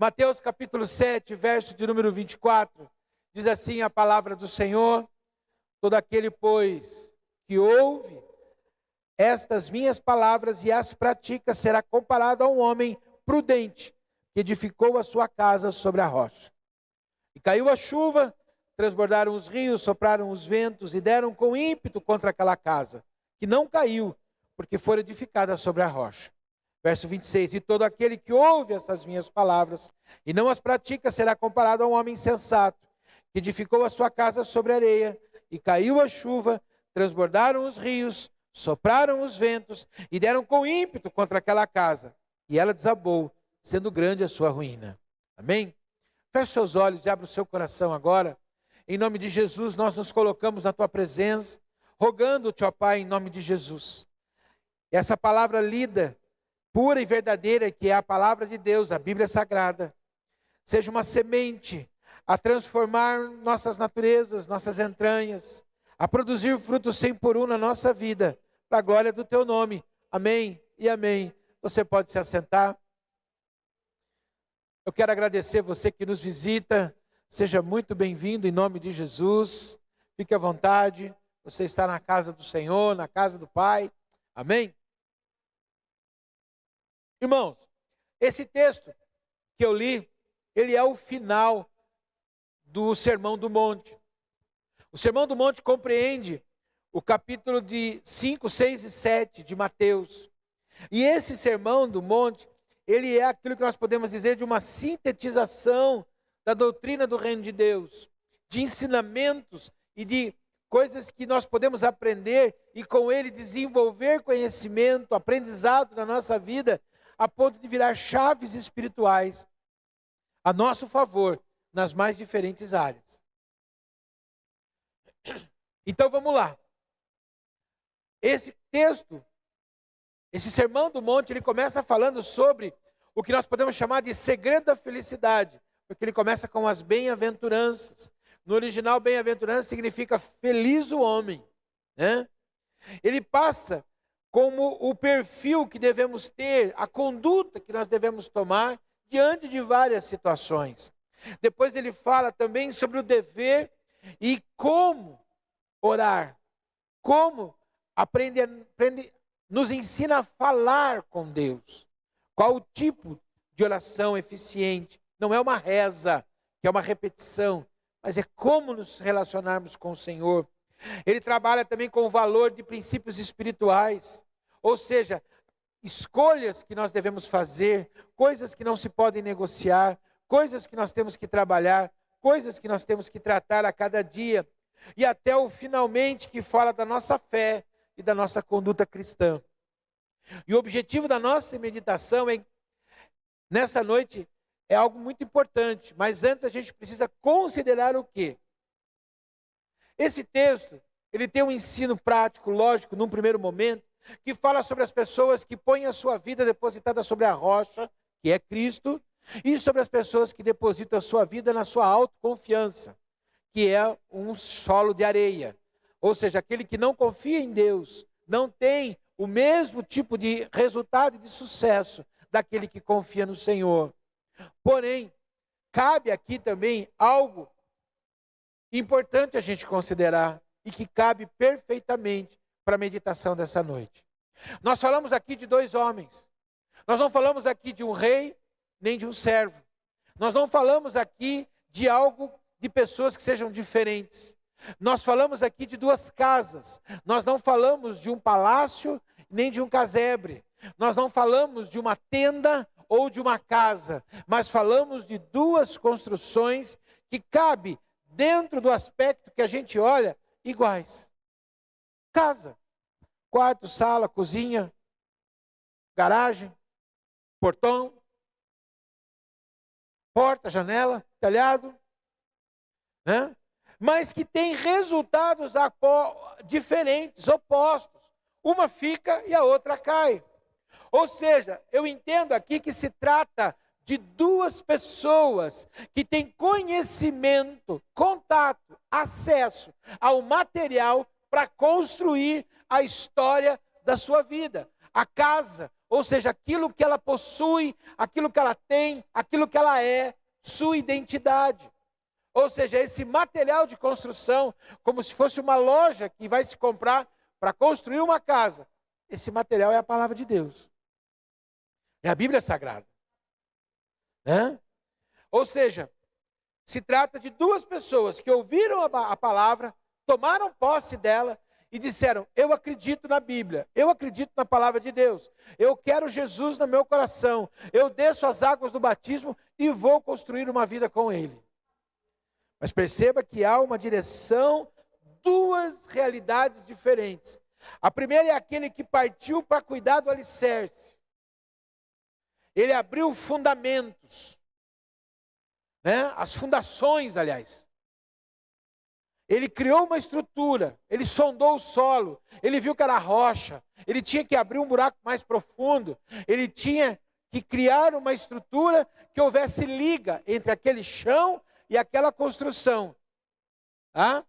Mateus capítulo 7, verso de número 24, diz assim a palavra do Senhor: todo aquele, pois, que ouve estas minhas palavras e as pratica, será comparado a um homem prudente, que edificou a sua casa sobre a rocha. E caiu a chuva, transbordaram os rios, sopraram os ventos e deram com ímpeto contra aquela casa, que não caiu, porque fora edificada sobre a rocha. Verso 26, e todo aquele que ouve essas minhas palavras e não as pratica, será comparado a um homem insensato, que edificou a sua casa sobre a areia, e caiu a chuva, transbordaram os rios, sopraram os ventos e deram com ímpeto contra aquela casa, e ela desabou, sendo grande a sua ruína. Amém? Feche seus olhos e abra o seu coração agora. Em nome de Jesus, nós nos colocamos na tua presença, rogando-te, ó Pai, em nome de Jesus. Essa palavra lida, pura e verdadeira, que é a palavra de Deus, a Bíblia Sagrada, seja uma semente a transformar nossas naturezas, nossas entranhas, a produzir frutos 100 por 1 na nossa vida, para a glória do teu nome. Amém e amém. Você pode se assentar. Eu quero agradecer você que nos visita. Seja muito bem-vindo em nome de Jesus. Fique à vontade. Você está na casa do Senhor, na casa do Pai. Amém? Irmãos, esse texto que eu li, ele é o final do Sermão do Monte. O Sermão do Monte compreende o capítulo de 5, 6 e 7 de Mateus. E esse Sermão do Monte, ele é aquilo que nós podemos dizer de uma sintetização da doutrina do reino de Deus, de ensinamentos e de coisas que nós podemos aprender e com ele desenvolver conhecimento, aprendizado na nossa vida, a ponto de virar chaves espirituais a nosso favor nas mais diferentes áreas. Então vamos lá. Esse texto, esse Sermão do Monte, ele começa falando sobre o que nós podemos chamar de segredo da felicidade, porque ele começa com as bem-aventuranças. No original, bem-aventurança significa feliz o homem, né? Ele passa como o perfil que devemos ter, a conduta que nós devemos tomar diante de várias situações. Depois ele fala também sobre o dever e como orar, como nos ensina a falar com Deus. Qual o tipo de oração eficiente? Não é uma reza, que é uma repetição, mas é como nos relacionarmos com o Senhor. Ele trabalha também com o valor de princípios espirituais, ou seja, escolhas que nós devemos fazer, coisas que não se podem negociar, coisas que nós temos que trabalhar, coisas que nós temos que tratar a cada dia. E até o finalmente, que fala da nossa fé e da nossa conduta cristã. E o objetivo da nossa meditação nessa noite é algo muito importante, mas antes a gente precisa considerar o quê? Esse texto, ele tem um ensino prático, lógico, num primeiro momento, que fala sobre as pessoas que põem a sua vida depositada sobre a rocha, que é Cristo, e sobre as pessoas que depositam a sua vida na sua autoconfiança, que é um solo de areia. Ou seja, aquele que não confia em Deus, não tem o mesmo tipo de resultado e de sucesso daquele que confia no Senhor. Porém, cabe aqui também algo importante a gente considerar e que cabe perfeitamente para a meditação dessa noite. Nós falamos aqui de dois homens. Nós não falamos aqui de um rei, nem de um servo. Nós não falamos aqui de algo, de pessoas que sejam diferentes. Nós falamos aqui de duas casas. Nós não falamos de um palácio, nem de um casebre. Nós não falamos de uma tenda ou de uma casa, mas falamos de duas construções que cabe dentro do aspecto que a gente olha iguais. Casa, quarto, sala, cozinha, garagem, portão, porta, janela, telhado, né? Mas que tem resultados diferentes, opostos. Uma fica e a outra cai. Ou seja, eu entendo aqui que se trata de duas pessoas que têm conhecimento, contato, acesso ao material para construir a história da sua vida. A casa ou seja, aquilo que ela possui, aquilo que ela tem, aquilo que ela é, sua identidade. Ou seja, esse material de construção, como se fosse uma loja que vai se comprar para construir uma casa. Esse material é a palavra de Deus. É a Bíblia Sagrada. Né? Ou seja, se trata de duas pessoas que ouviram a palavra, tomaram posse dela e disseram: eu acredito na Bíblia, eu acredito na palavra de Deus, eu quero Jesus no meu coração, eu desço as águas do batismo e vou construir uma vida com Ele. Mas perceba que há uma direção, duas realidades diferentes. A primeira é aquele que partiu para cuidar do alicerce. Ele abriu fundamentos, né? As fundações, aliás. Ele criou uma estrutura, ele sondou o solo, ele viu que era rocha, ele tinha que abrir um buraco mais profundo, ele tinha que criar uma estrutura que houvesse liga entre aquele chão e aquela construção. Ah?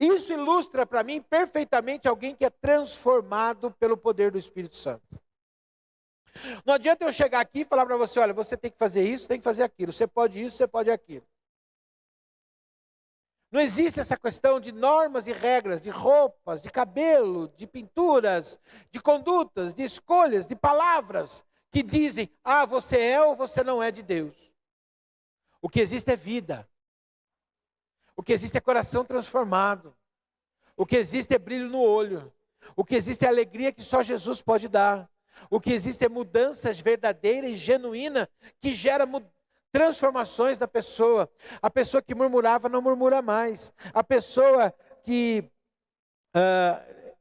Isso ilustra para mim perfeitamente alguém que é transformado pelo poder do Espírito Santo. Não adianta eu chegar aqui e falar para você: olha, você tem que fazer isso, tem que fazer aquilo, você pode isso, você pode aquilo. Não existe essa questão de normas e regras, de roupas, de cabelo, de pinturas, de condutas, de escolhas, de palavras que dizem: ah, você é ou você não é de Deus. O que existe é vida. O que existe é coração transformado. O que existe é brilho no olho. O que existe é alegria que só Jesus pode dar. O que existe é mudança verdadeira e genuína que gera transformações na pessoa. A pessoa que murmurava não murmura mais. A pessoa que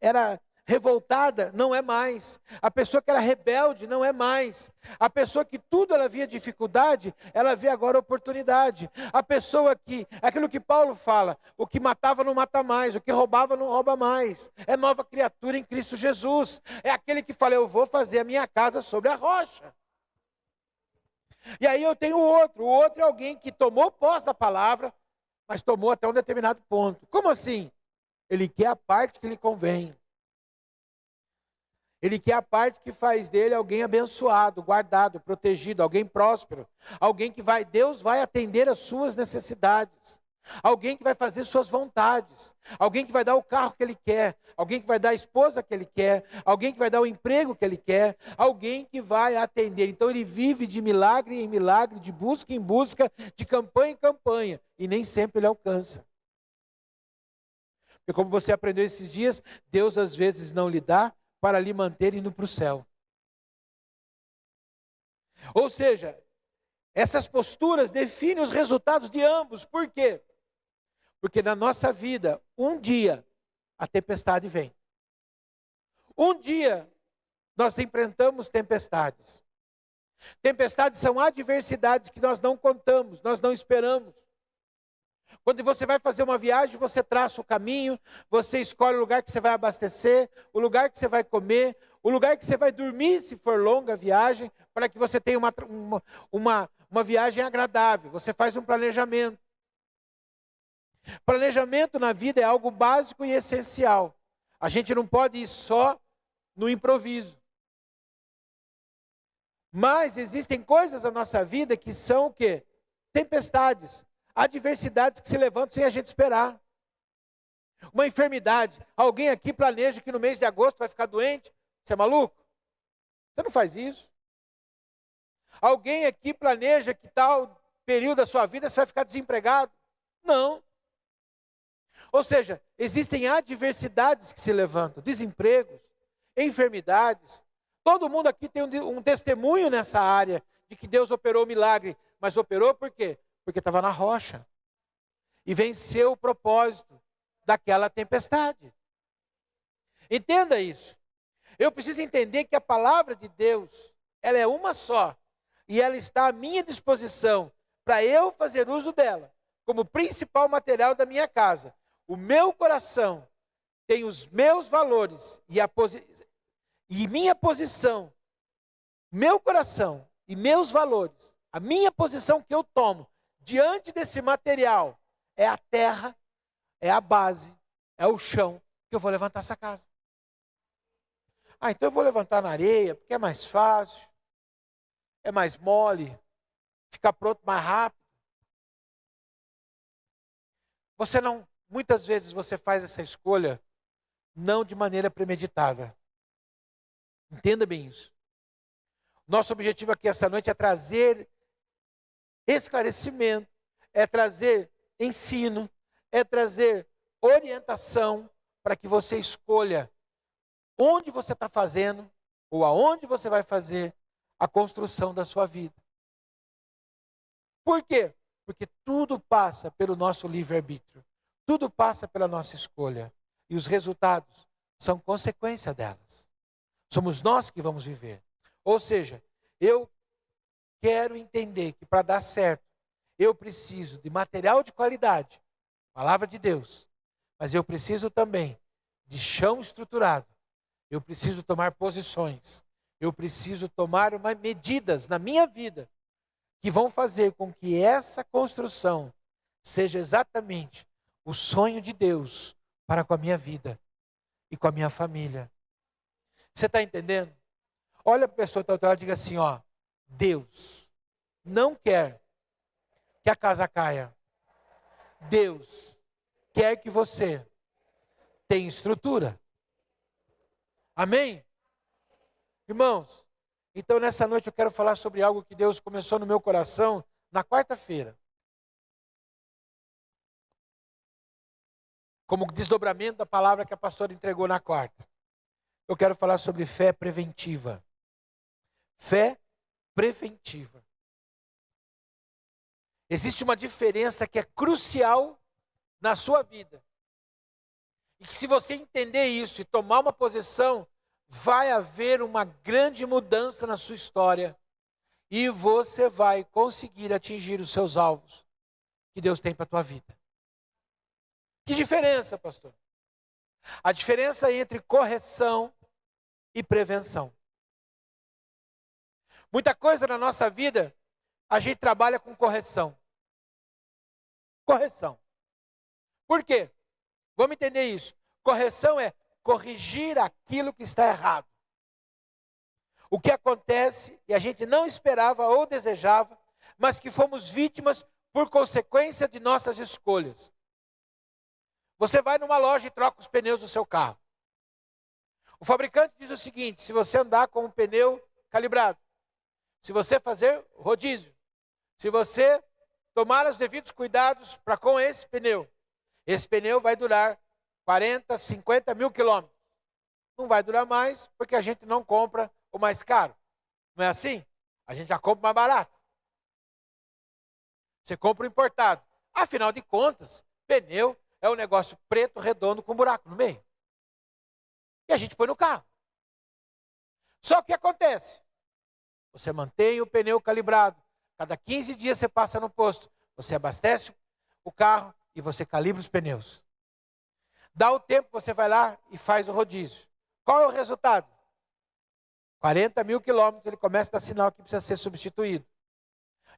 era revoltada não é mais. A pessoa que era rebelde não é mais. A pessoa que tudo ela via dificuldade, ela vê agora oportunidade. A pessoa que, aquilo que Paulo fala, o que matava não mata mais, o que roubava não rouba mais. É nova criatura em Cristo Jesus. É aquele que fala: eu vou fazer a minha casa sobre a rocha. E aí eu tenho o outro é alguém que tomou posse da palavra, mas tomou até um determinado ponto. Como assim? Ele quer a parte que lhe convém. Ele quer a parte que faz dele alguém abençoado, guardado, protegido, alguém próspero. Alguém que Deus vai atender as suas necessidades. Alguém que vai fazer suas vontades. Alguém que vai dar o carro que ele quer. Alguém que vai dar a esposa que ele quer. Alguém que vai dar o emprego que ele quer. Alguém que vai atender. Então ele vive de milagre em milagre, de busca em busca, de campanha em campanha. E nem sempre ele alcança. Porque como você aprendeu esses dias, Deus às vezes não lhe dá para lhe manter indo para o céu. Ou seja, essas posturas definem os resultados de ambos. Por quê? Porque na nossa vida, um dia, a tempestade vem. Um dia, nós enfrentamos tempestades. Tempestades são adversidades que nós não contamos, nós não esperamos. Quando você vai fazer uma viagem, você traça o caminho, você escolhe o lugar que você vai abastecer, o lugar que você vai comer, o lugar que você vai dormir, se for longa a viagem, para que você tenha uma viagem agradável. Você faz um planejamento. Planejamento na vida é algo básico e essencial. A gente não pode ir só no improviso. Mas existem coisas na nossa vida que são o quê? Tempestades. Adversidades que se levantam sem a gente esperar. Uma enfermidade. Alguém aqui planeja que no mês de agosto vai ficar doente? Você é maluco? Você não faz isso. Alguém aqui planeja que tal período da sua vida você vai ficar desempregado? Não. Ou seja, existem adversidades que se levantam. Desempregos, enfermidades. Todo mundo aqui tem um testemunho nessa área de que Deus operou o milagre. Mas operou por quê? Porque estava na rocha. E venceu o propósito daquela tempestade. Entenda isso. Eu preciso entender que a palavra de Deus, ela é uma só. E ela está à minha disposição para eu fazer uso dela como principal material da minha casa. O meu coração tem os meus valores e minha posição. Meu coração e meus valores, a minha posição que eu tomo diante desse material é a terra, é a base, é o chão que eu vou levantar essa casa. Ah, então eu vou levantar na areia, porque é mais fácil, é mais mole, fica pronto mais rápido. Você não, muitas vezes você faz essa escolha não de maneira premeditada. Entenda bem isso. Nosso objetivo aqui essa noite é trazer esclarecimento, é trazer ensino, é trazer orientação para que você escolha onde você está fazendo ou aonde você vai fazer a construção da sua vida. Por quê? Porque tudo passa pelo nosso livre-arbítrio. Tudo passa pela nossa escolha. E os resultados são consequência delas. Somos nós que vamos viver. Ou seja, eu quero entender que para dar certo, eu preciso de material de qualidade, palavra de Deus, mas eu preciso também de chão estruturado. Eu preciso tomar posições. Eu preciso tomar medidas na minha vida que vão fazer com que essa construção seja exatamente o sonho de Deus para com a minha vida e com a minha família. Você está entendendo? Olha para a pessoa que está ao teu lado e diga assim, ó, Deus não quer que a casa caia. Deus quer que você tenha estrutura. Amém? Irmãos, então nessa noite eu quero falar sobre algo que Deus começou no meu coração na quarta-feira. Como desdobramento da palavra que a pastora entregou na quarta. Eu quero falar sobre fé preventiva. Fé preventiva. Existe uma diferença que é crucial na sua vida. E que se você entender isso e tomar uma posição, vai haver uma grande mudança na sua história. E você vai conseguir atingir os seus alvos que Deus tem para a tua vida. Que diferença, pastor? A diferença entre correção e prevenção. Muita coisa na nossa vida, a gente trabalha com correção. Correção. Por quê? Vamos entender isso. Correção é corrigir aquilo que está errado. O que acontece e a gente não esperava ou desejava, mas que fomos vítimas por consequência de nossas escolhas. Você vai numa loja e troca os pneus do seu carro. O fabricante diz o seguinte, se você andar com um pneu calibrado, se você fazer rodízio, se você tomar os devidos cuidados para com esse pneu vai durar 40, 50 mil quilômetros. Não vai durar mais porque a gente não compra o mais caro. Não é assim? A gente já compra mais barato. Você compra o importado. Afinal de contas, pneu é um negócio preto, redondo, com buraco no meio. E a gente põe no carro. Só que o que acontece? Você mantém o pneu calibrado. Cada 15 dias você passa no posto. Você abastece o carro e você calibra os pneus. Dá o tempo, você vai lá e faz o rodízio. Qual é o resultado? 40 mil quilômetros, ele começa a dar sinal que precisa ser substituído.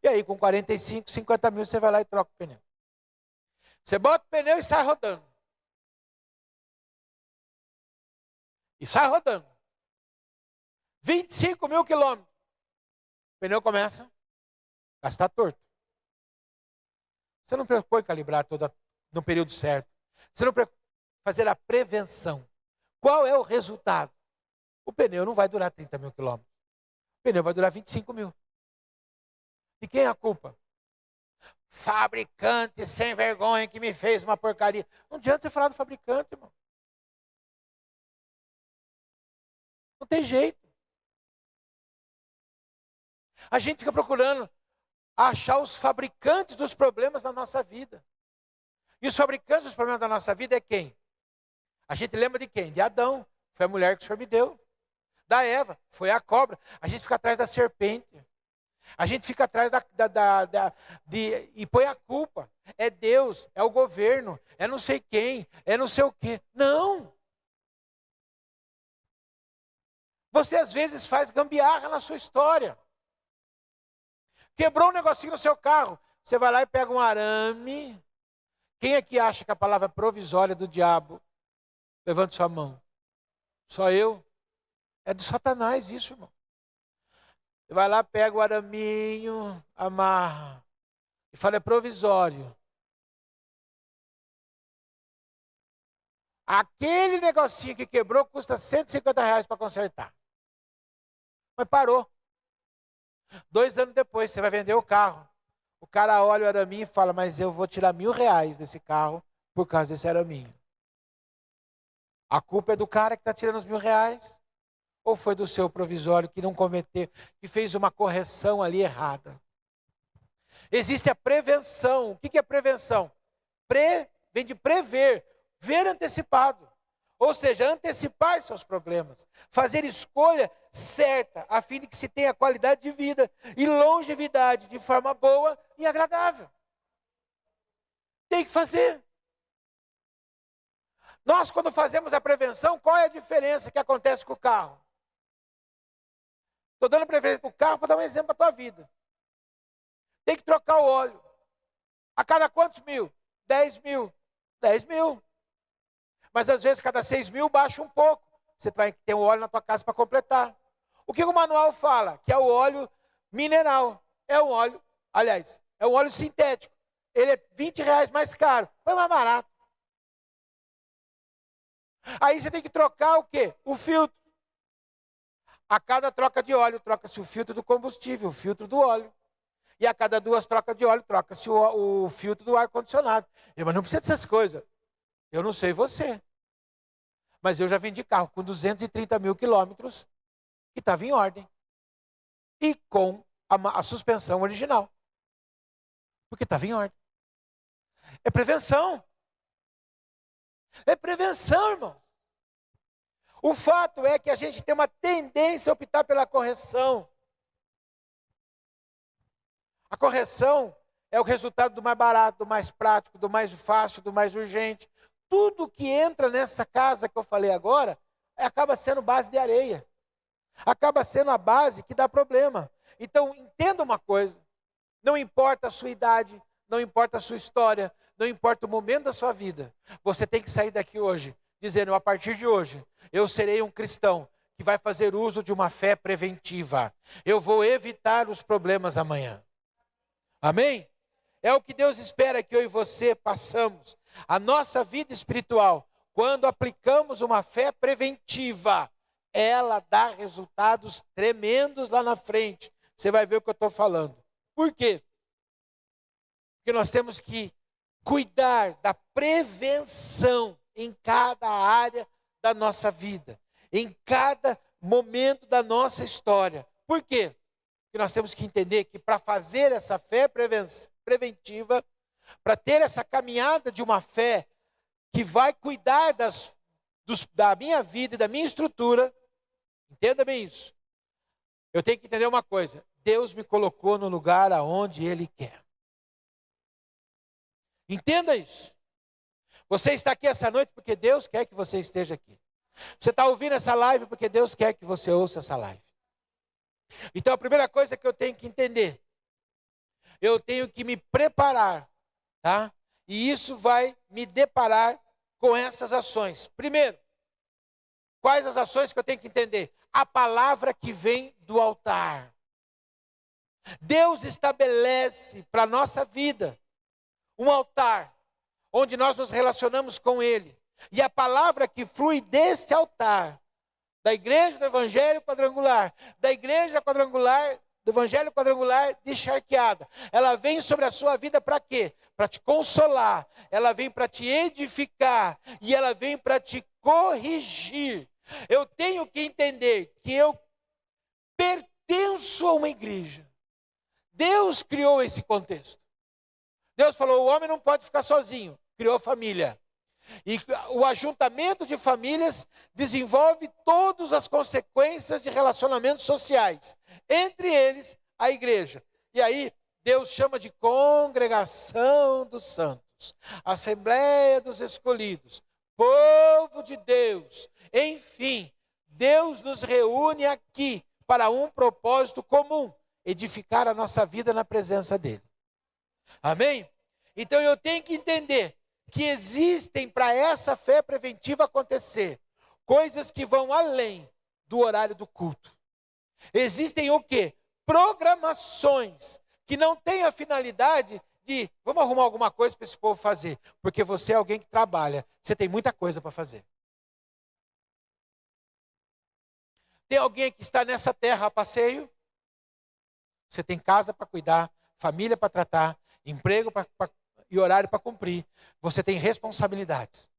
E aí, com 45, 50 mil, você vai lá e troca o pneu. Você bota o pneu e sai rodando. E sai rodando. 25 mil quilômetros. O pneu começa a gastar torto. Você não preocupou em calibrar no período certo. Você não preocupou em fazer a prevenção. Qual é o resultado? O pneu não vai durar 30 mil quilômetros. O pneu vai durar 25 mil. De quem é a culpa? Fabricante sem vergonha que me fez uma porcaria. Não adianta você falar do fabricante, irmão. Não tem jeito. A gente fica procurando achar os fabricantes dos problemas da nossa vida. E os fabricantes dos problemas da nossa vida é quem? A gente lembra de quem? De Adão. Foi a mulher que o Senhor me deu. Da Eva. Foi a cobra. A gente fica atrás da serpente. A gente fica atrás e põe a culpa. É Deus, é o governo, é não sei quem, é não sei o quê. Não. Você às vezes faz gambiarra na sua história. Quebrou um negocinho no seu carro. Você vai lá e pega um arame. Quem aqui acha que a palavra provisória do diabo? Levante sua mão. Só eu? É do Satanás isso, irmão. Você vai lá, pega o araminho, amarra. E fala, é provisório. Aquele negocinho que quebrou custa R$ 150 para consertar. Mas parou. 2 anos depois, você vai vender o carro. O cara olha o araminho e fala, mas eu vou tirar R$ 1.000 desse carro por causa desse araminho. A culpa é do cara que está tirando os R$ 1.000? Ou foi do seu provisório que não cometeu, que fez uma correção ali errada? Existe a prevenção. O que é prevenção? Vem de prever, ver antecipado. Ou seja, antecipar seus problemas. Fazer escolha certa, a fim de que se tenha qualidade de vida e longevidade de forma boa e agradável. Tem que fazer. Nós, quando fazemos a prevenção, qual é a diferença que acontece com o carro? Estou dando preferência para o carro para dar um exemplo para a tua vida. Tem que trocar o óleo. A cada quantos mil? 10 mil. 10 mil. Mas às vezes cada 6 mil baixa um pouco. Você vai ter um óleo na tua casa para completar. O que o manual fala? Que é o óleo mineral. É um óleo, aliás, é um óleo sintético. Ele é R$ 20 mais caro. Foi mais barato. Aí você tem que trocar o quê? O filtro. A cada troca de óleo, troca-se o filtro do combustível, o filtro do óleo. E a cada 2 trocas de óleo, troca-se o filtro do ar-condicionado. Mas não precisa dessas coisas. Eu não sei você. Mas eu já vendi carro com 230 mil quilômetros que estava em ordem. E com a suspensão original. Porque estava em ordem. É prevenção. É prevenção, irmão. O fato é que a gente tem uma tendência a optar pela correção. A correção é o resultado do mais barato, do mais prático, do mais fácil, do mais urgente. Tudo que entra nessa casa que eu falei agora, acaba sendo base de areia. Acaba sendo a base que dá problema. Então, entenda uma coisa. Não importa a sua idade, não importa a sua história, não importa o momento da sua vida. Você tem que sair daqui hoje, dizendo, a partir de hoje, eu serei um cristão que vai fazer uso de uma fé preventiva. Eu vou evitar os problemas amanhã. Amém? É o que Deus espera que eu e você passamos. A nossa vida espiritual, quando aplicamos uma fé preventiva, ela dá resultados tremendos lá na frente. Você vai ver o que eu estou falando. Por quê? Porque nós temos que cuidar da prevenção em cada área da nossa vida, em cada momento da nossa história. Por quê? Porque nós temos que entender que para fazer essa fé preventiva, para ter essa caminhada de uma fé que vai cuidar da minha vida e da minha estrutura, entenda bem isso. Eu tenho que entender uma coisa. Deus me colocou no lugar aonde Ele quer. Entenda isso. Você está aqui essa noite porque Deus quer que você esteja aqui. Você está ouvindo essa live porque Deus quer que você ouça essa live. Então a primeira coisa que eu tenho que entender, eu tenho que me preparar, tá? E isso vai me deparar com essas ações. Primeiro, quais as ações que eu tenho que entender? A palavra que vem do altar. Deus estabelece para a nossa vida um altar, onde nós nos relacionamos com Ele. E a palavra que flui deste altar, da igreja do Evangelho Quadrangular, da igreja quadrangular, do Evangelho Quadrangular de Charqueada, ela vem sobre a sua vida para quê? Para te consolar, ela vem para te edificar, e ela vem para te corrigir. Eu tenho que entender que eu pertenço a uma igreja. Deus criou esse contexto. Deus falou, o homem não pode ficar sozinho, criou família. E o ajuntamento de famílias desenvolve todas as consequências de relacionamentos sociais, entre eles a igreja. E aí Deus chama de congregação dos santos, assembleia dos escolhidos, povo de Deus. Enfim, Deus nos reúne aqui para um propósito comum, edificar a nossa vida na presença dele. Amém? Então eu tenho que entender que existem para essa fé preventiva acontecer coisas que vão além do horário do culto. Existem o quê? Programações que não têm a finalidade de vamos arrumar alguma coisa para esse povo fazer. Porque você é alguém que trabalha, você tem muita coisa para fazer. Tem alguém que está nessa terra a passeio? Você tem casa para cuidar, família para tratar, emprego e horário para cumprir. Você tem responsabilidades.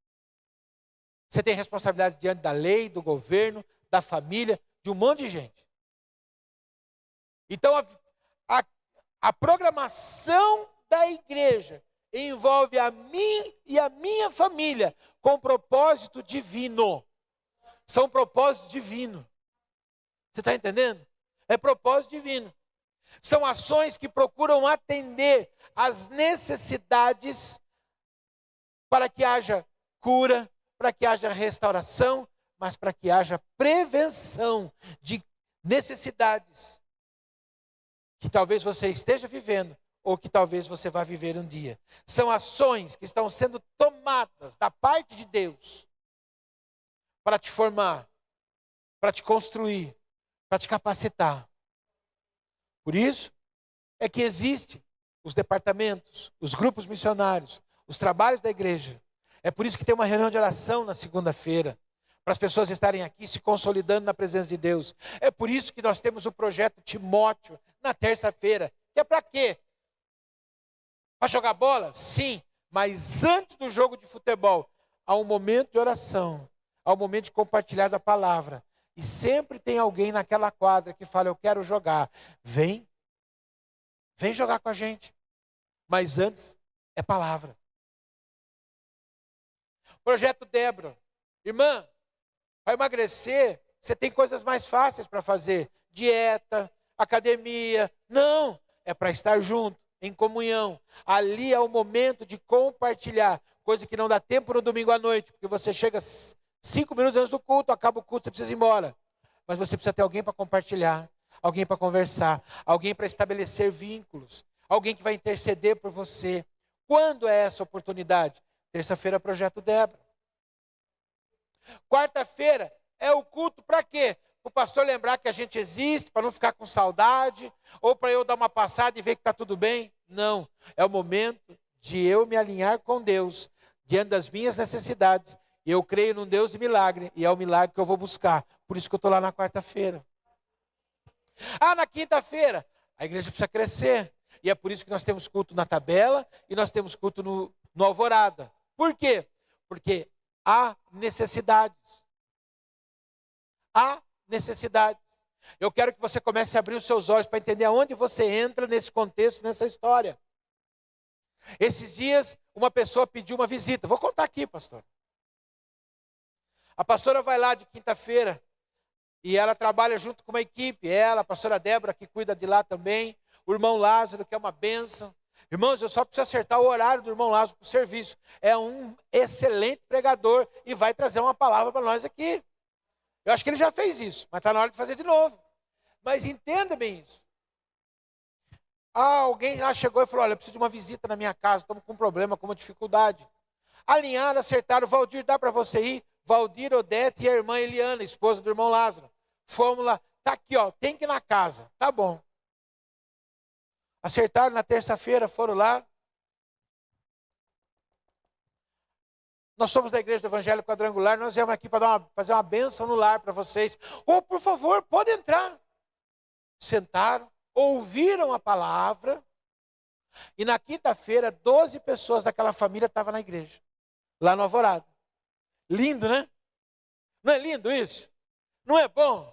Você tem responsabilidades diante da lei, do governo, da família, de um monte de gente. Então, a programação da igreja envolve a mim e a minha família com propósito divino. São propósitos divinos. Você está entendendo? É propósito divino. São ações que procuram atender às necessidades para que haja cura, para que haja restauração, mas para que haja prevenção de necessidades que talvez você esteja vivendo ou que talvez você vá viver um dia. São ações que estão sendo tomadas da parte de Deus para te formar, para te construir, para te capacitar. Por isso é que existem os departamentos, os grupos missionários, os trabalhos da igreja. É por isso que tem uma reunião de oração na segunda-feira, para as pessoas estarem aqui se consolidando na presença de Deus. É por isso que nós temos o projeto Timóteo na terça-feira. Que é para quê? Para jogar bola? Sim, mas antes do jogo de futebol, há um momento de oração, há um momento de compartilhar da palavra. E sempre tem alguém naquela quadra que fala, eu quero jogar. Vem jogar com a gente. Mas antes é palavra. Projeto Débora. Irmã, para emagrecer, você tem coisas mais fáceis para fazer. Dieta, academia. Não, é para estar junto, em comunhão. Ali é o momento de compartilhar. Coisa que não dá tempo no domingo à noite. Porque você chega 5 minutos antes do culto, acaba o culto, você precisa ir embora. Mas você precisa ter alguém para compartilhar, alguém para conversar, alguém para estabelecer vínculos, alguém que vai interceder por você. Quando é essa oportunidade? Terça-feira, Projeto Débora. Quarta-feira é o culto para quê? Para o pastor lembrar que a gente existe, para não ficar com saudade, ou para eu dar uma passada e ver que está tudo bem. Não, é o momento de eu me alinhar com Deus, diante das minhas necessidades. E eu creio num Deus de milagre, e é o milagre que eu vou buscar. Por isso que eu estou lá na quarta-feira. Na quinta-feira, a igreja precisa crescer. E é por isso que nós temos culto na Tabela e nós temos culto no Alvorada. Por quê? Porque há necessidades. Há necessidades. Eu quero que você comece a abrir os seus olhos para entender aonde você entra nesse contexto, nessa história. Esses dias, uma pessoa pediu uma visita. Vou contar aqui, pastor. A pastora vai lá de quinta-feira e ela trabalha junto com uma equipe. Ela, a pastora Débora, que cuida de lá também. O irmão Lázaro, que é uma bênção. Irmãos, eu só preciso acertar o horário do irmão Lázaro para o serviço. É um excelente pregador e vai trazer uma palavra para nós aqui. Eu acho que ele já fez isso, mas está na hora de fazer de novo. Mas entenda bem isso. Alguém lá chegou e falou, olha, eu preciso de uma visita na minha casa, estamos com um problema, com uma dificuldade. Alinharam, acertaram, Valdir, dá para você ir? Valdir, Odete e a irmã Eliana, esposa do irmão Lázaro. Fomos lá, tá aqui, ó, tem que ir na casa. Tá bom. Acertaram na terça-feira, foram lá. Nós somos da Igreja do Evangelho Quadrangular, nós viemos aqui para fazer uma bênção no lar para vocês. Por favor, pode entrar. Sentaram, ouviram a palavra. E na quinta-feira, 12 pessoas daquela família estavam na igreja, lá no Alvorada. Lindo, né? Não é lindo isso? Não é bom?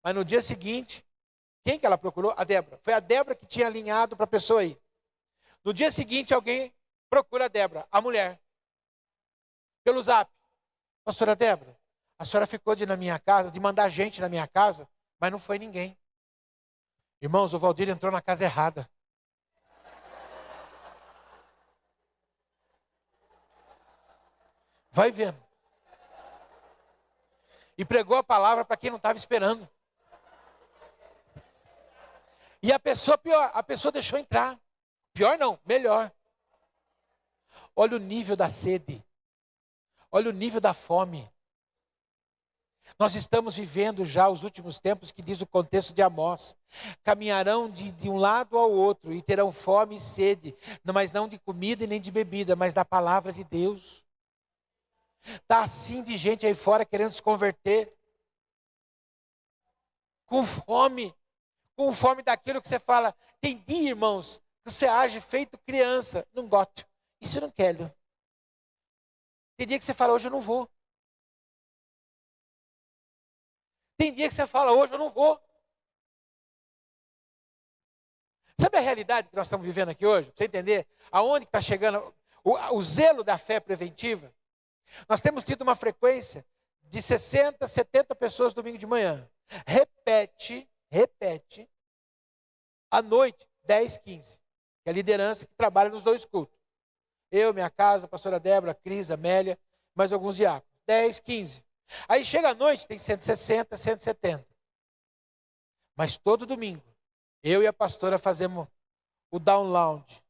Mas no dia seguinte, quem que ela procurou? A Débora. Foi a Débora que tinha alinhado para a pessoa ir. No dia seguinte, alguém procura a Débora, a mulher, pelo zap. Pastora Débora, a senhora ficou de ir na minha casa, de mandar gente na minha casa, mas não foi ninguém. Irmãos, o Valdir entrou na casa errada. Vai vendo. E pregou a palavra para quem não estava esperando. E a pessoa pior, a pessoa deixou entrar. Pior não, melhor. Olha o nível da sede. Olha o nível da fome. Nós estamos vivendo já os últimos tempos que diz o contexto de Amós. Caminharão de um lado ao outro e terão fome e sede, mas não de comida e nem de bebida, mas da palavra de Deus. Está assim de gente aí fora querendo se converter. Com fome daquilo que você fala. Tem dia, irmãos, que você age feito criança. Não gosto. Isso eu não quero. Tem dia que você fala, hoje eu não vou. Tem dia que você fala, hoje eu não vou. Sabe a realidade que nós estamos vivendo aqui hoje? Para você entender aonde está chegando o zelo da fé preventiva? Nós temos tido uma frequência de 60, 70 pessoas domingo de manhã. Repete, à noite, 10, 15. Que é a liderança que trabalha nos dois cultos. Eu, minha casa, a pastora Débora, a Cris, a Amélia, mais alguns diáconos. 10, 15. Aí chega a noite, tem 160, 170. Mas todo domingo, eu e a pastora fazemos o download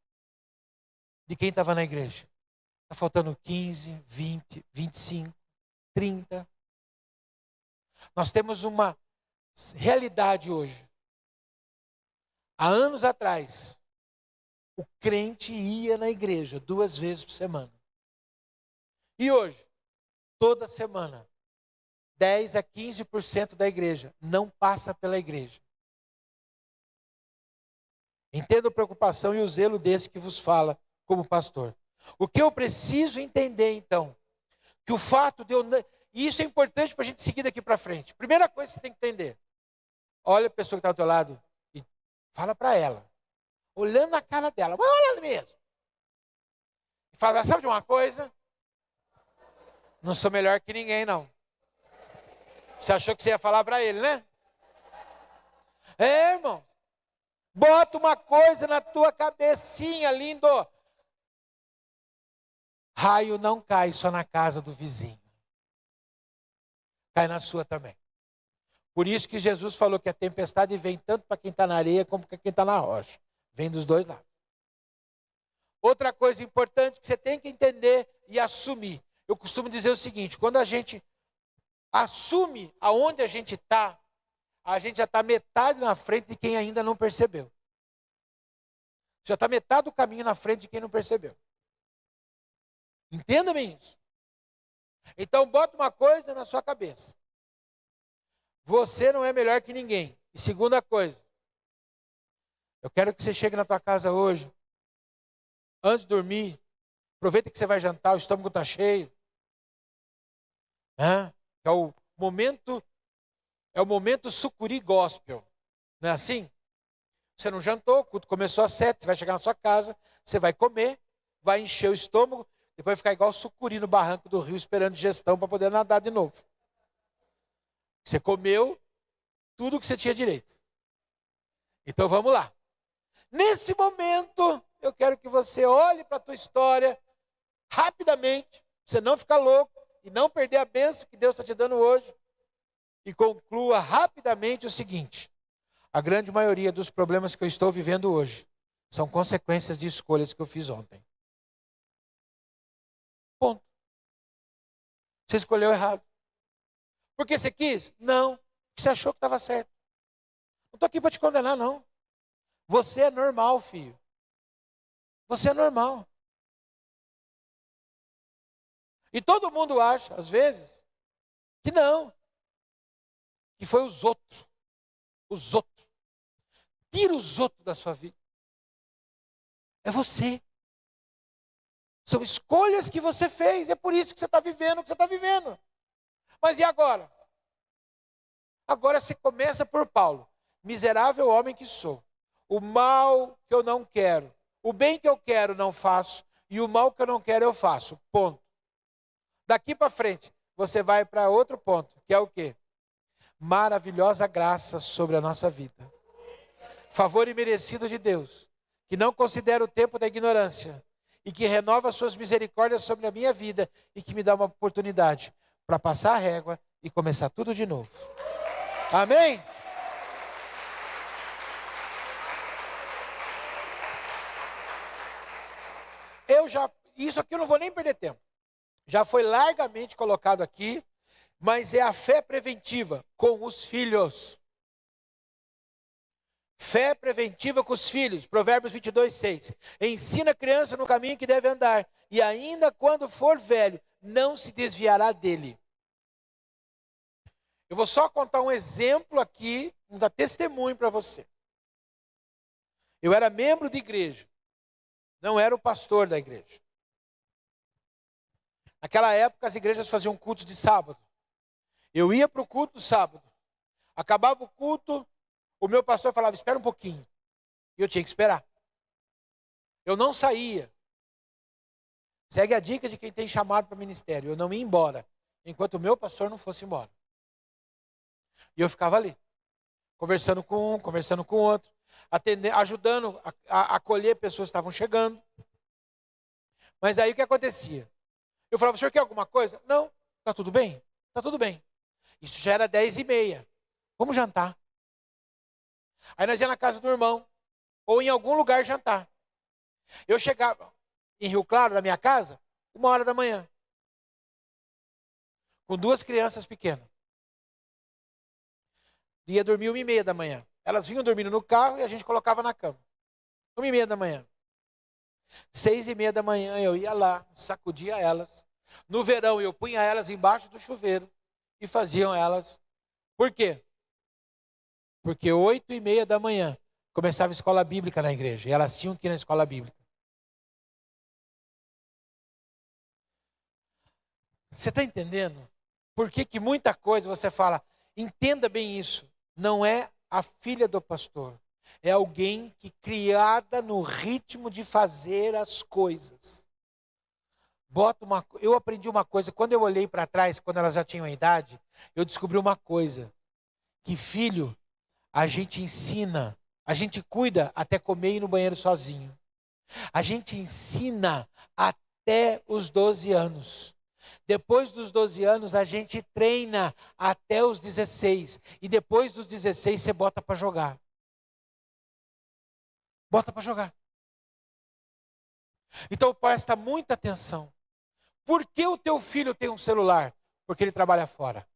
de quem estava na igreja. Está faltando 15, 20, 25, 30. Nós temos uma realidade hoje. Há anos atrás, o crente ia na igreja 2 vezes por semana. E hoje, toda semana, 10 a 15% da igreja não passa pela igreja. Entenda a preocupação e o zelo desse que vos fala como pastor. O que eu preciso entender, então, que o fato de eu... E isso é importante para a gente seguir daqui para frente. Primeira coisa que você tem que entender. Olha a pessoa que está ao teu lado e fala para ela. Olhando na cara dela. Mas olha mesmo. E fala, sabe de uma coisa? Não sou melhor que ninguém, não. Você achou que você ia falar para ele, né? É, irmão. Bota uma coisa na tua cabecinha, lindo. Raio não cai só na casa do vizinho. Cai na sua também. Por isso que Jesus falou que a tempestade vem tanto para quem está na areia como para quem está na rocha. Vem dos dois lados. Outra coisa importante que você tem que entender e assumir. Eu costumo dizer o seguinte, quando a gente assume aonde a gente está, a gente já está metade na frente de quem ainda não percebeu. Já está metade do caminho na frente de quem não percebeu. Entenda bem isso. Então, bota uma coisa na sua cabeça. Você não é melhor que ninguém. E segunda coisa, eu quero que você chegue na tua casa hoje, antes de dormir, aproveita que você vai jantar, o estômago está cheio. É o momento sucuri gospel. Não é assim? Você não jantou, o culto começou às 7, você vai chegar na sua casa, você vai comer, vai encher o estômago, depois vai ficar igual sucuri no barranco do rio, esperando digestão para poder nadar de novo. Você comeu tudo que você tinha direito. Então vamos lá. Nesse momento, eu quero que você olhe para a tua história rapidamente, para você não ficar louco e não perder a bênção que Deus está te dando hoje. E conclua rapidamente o seguinte: a grande maioria dos problemas que eu estou vivendo hoje são consequências de escolhas que eu fiz ontem. Ponto. Você escolheu errado. Porque você quis? Não. Porque você achou que estava certo. Não estou aqui para te condenar, não. Você é normal, filho. Você é normal. E todo mundo acha, às vezes, que não. Que foi os outros. Os outros. Tira os outros da sua vida. É você. São escolhas que você fez. É por isso que você está vivendo o que você está vivendo. Mas e agora? Agora você começa por Paulo. Miserável homem que sou. O mal que eu não quero. O bem que eu quero não faço. E o mal que eu não quero eu faço. Ponto. Daqui para frente, você vai para outro ponto. Que é o quê? Maravilhosa graça sobre a nossa vida. Favor imerecido de Deus. Que não considera o tempo da ignorância. E que renova suas misericórdias sobre a minha vida. E que me dá uma oportunidade para passar a régua e começar tudo de novo. Amém? Isso aqui eu não vou nem perder tempo. Já foi largamente colocado aqui. mas é a fé preventiva com os filhos. Fé preventiva com os filhos. Provérbios 22:6. Ensina a criança no caminho que deve andar, e ainda quando for velho, não se desviará dele. Eu vou só contar um exemplo aqui, um dar testemunho para você. Eu era membro de igreja, não era o pastor da igreja. Naquela época as igrejas faziam cultos de sábado. Eu ia para o culto do sábado. Acabava o culto, o meu pastor falava, espera um pouquinho. E eu tinha que esperar. Eu não saía. Segue a dica de quem tem chamado para o ministério. Eu não ia embora, enquanto o meu pastor não fosse embora. E eu ficava ali, conversando com um, conversando com o outro, ajudando a acolher pessoas que estavam chegando. Mas aí o que acontecia? Eu falava, o senhor quer alguma coisa? Não, está tudo bem? Está tudo bem. Isso já era 10h30. Vamos jantar. Aí nós íamos na casa do irmão, ou em algum lugar jantar. Eu chegava em Rio Claro, da minha casa, 1h da manhã. Com 2 crianças pequenas. Ia dormir 1h30 da manhã. Elas vinham dormindo no carro e a gente colocava na cama. 1h30 da manhã. 6h30 da manhã eu ia lá, sacudia elas. No verão eu punha elas embaixo do chuveiro e faziam elas. Por quê? Porque 8h30 da manhã começava a escola bíblica na igreja e elas tinham que ir na escola bíblica. Você está entendendo? Por que muita coisa você fala, entenda bem isso, não é a filha do pastor, é alguém que criada no ritmo de fazer as coisas. Eu aprendi uma coisa, quando eu olhei para trás, quando elas já tinham a idade, eu descobri uma coisa, que filho, a gente ensina, a gente cuida até comer e ir no banheiro sozinho. A gente ensina até os 12 anos. Depois dos 12 anos, a gente treina até os 16. E depois dos 16, você bota para jogar. Bota para jogar. Então, presta muita atenção. Por que o teu filho tem um celular? Porque ele trabalha fora.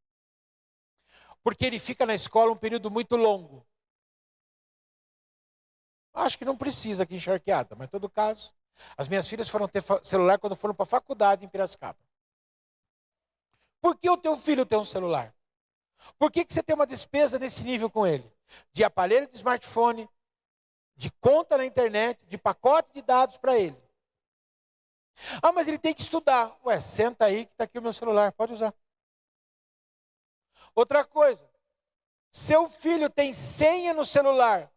Porque ele fica na escola um período muito longo. Acho que não precisa aqui em Charqueada, mas em todo caso, as minhas filhas foram ter celular quando foram para a faculdade em Piracicaba. Por que o teu filho tem um celular? Por que você tem uma despesa desse nível com ele? De aparelho de smartphone, de conta na internet, de pacote de dados para ele. Ah, mas ele tem que estudar. Ué, senta aí que está aqui o meu celular, pode usar. Outra coisa, seu filho tem senha no celular,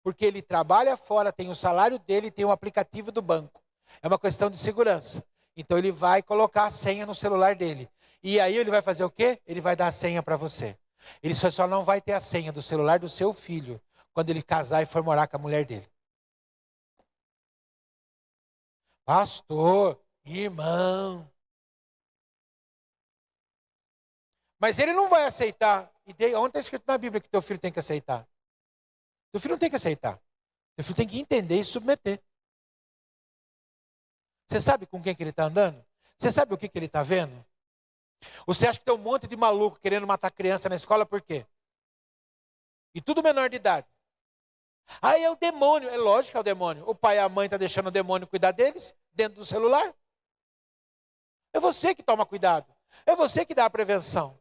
porque ele trabalha fora, tem o salário dele, tem o aplicativo do banco. É uma questão de segurança. Então ele vai colocar a senha no celular dele. E aí ele vai fazer o quê? Ele vai dar a senha para você. Ele só não vai ter a senha do celular do seu filho quando ele casar e for morar com a mulher dele. Pastor, irmão. Mas ele não vai aceitar. Onde está escrito na Bíblia que teu filho tem que aceitar? Teu filho não tem que aceitar. Teu filho tem que entender e submeter. Você sabe com quem que ele está andando? Você sabe o que ele está vendo? Você acha que tem um monte de maluco querendo matar criança na escola por quê? E tudo menor de idade. Ah, é o demônio. É lógico que é o demônio. O pai e a mãe estão deixando o demônio cuidar deles dentro do celular. É você que toma cuidado. É você que dá a prevenção.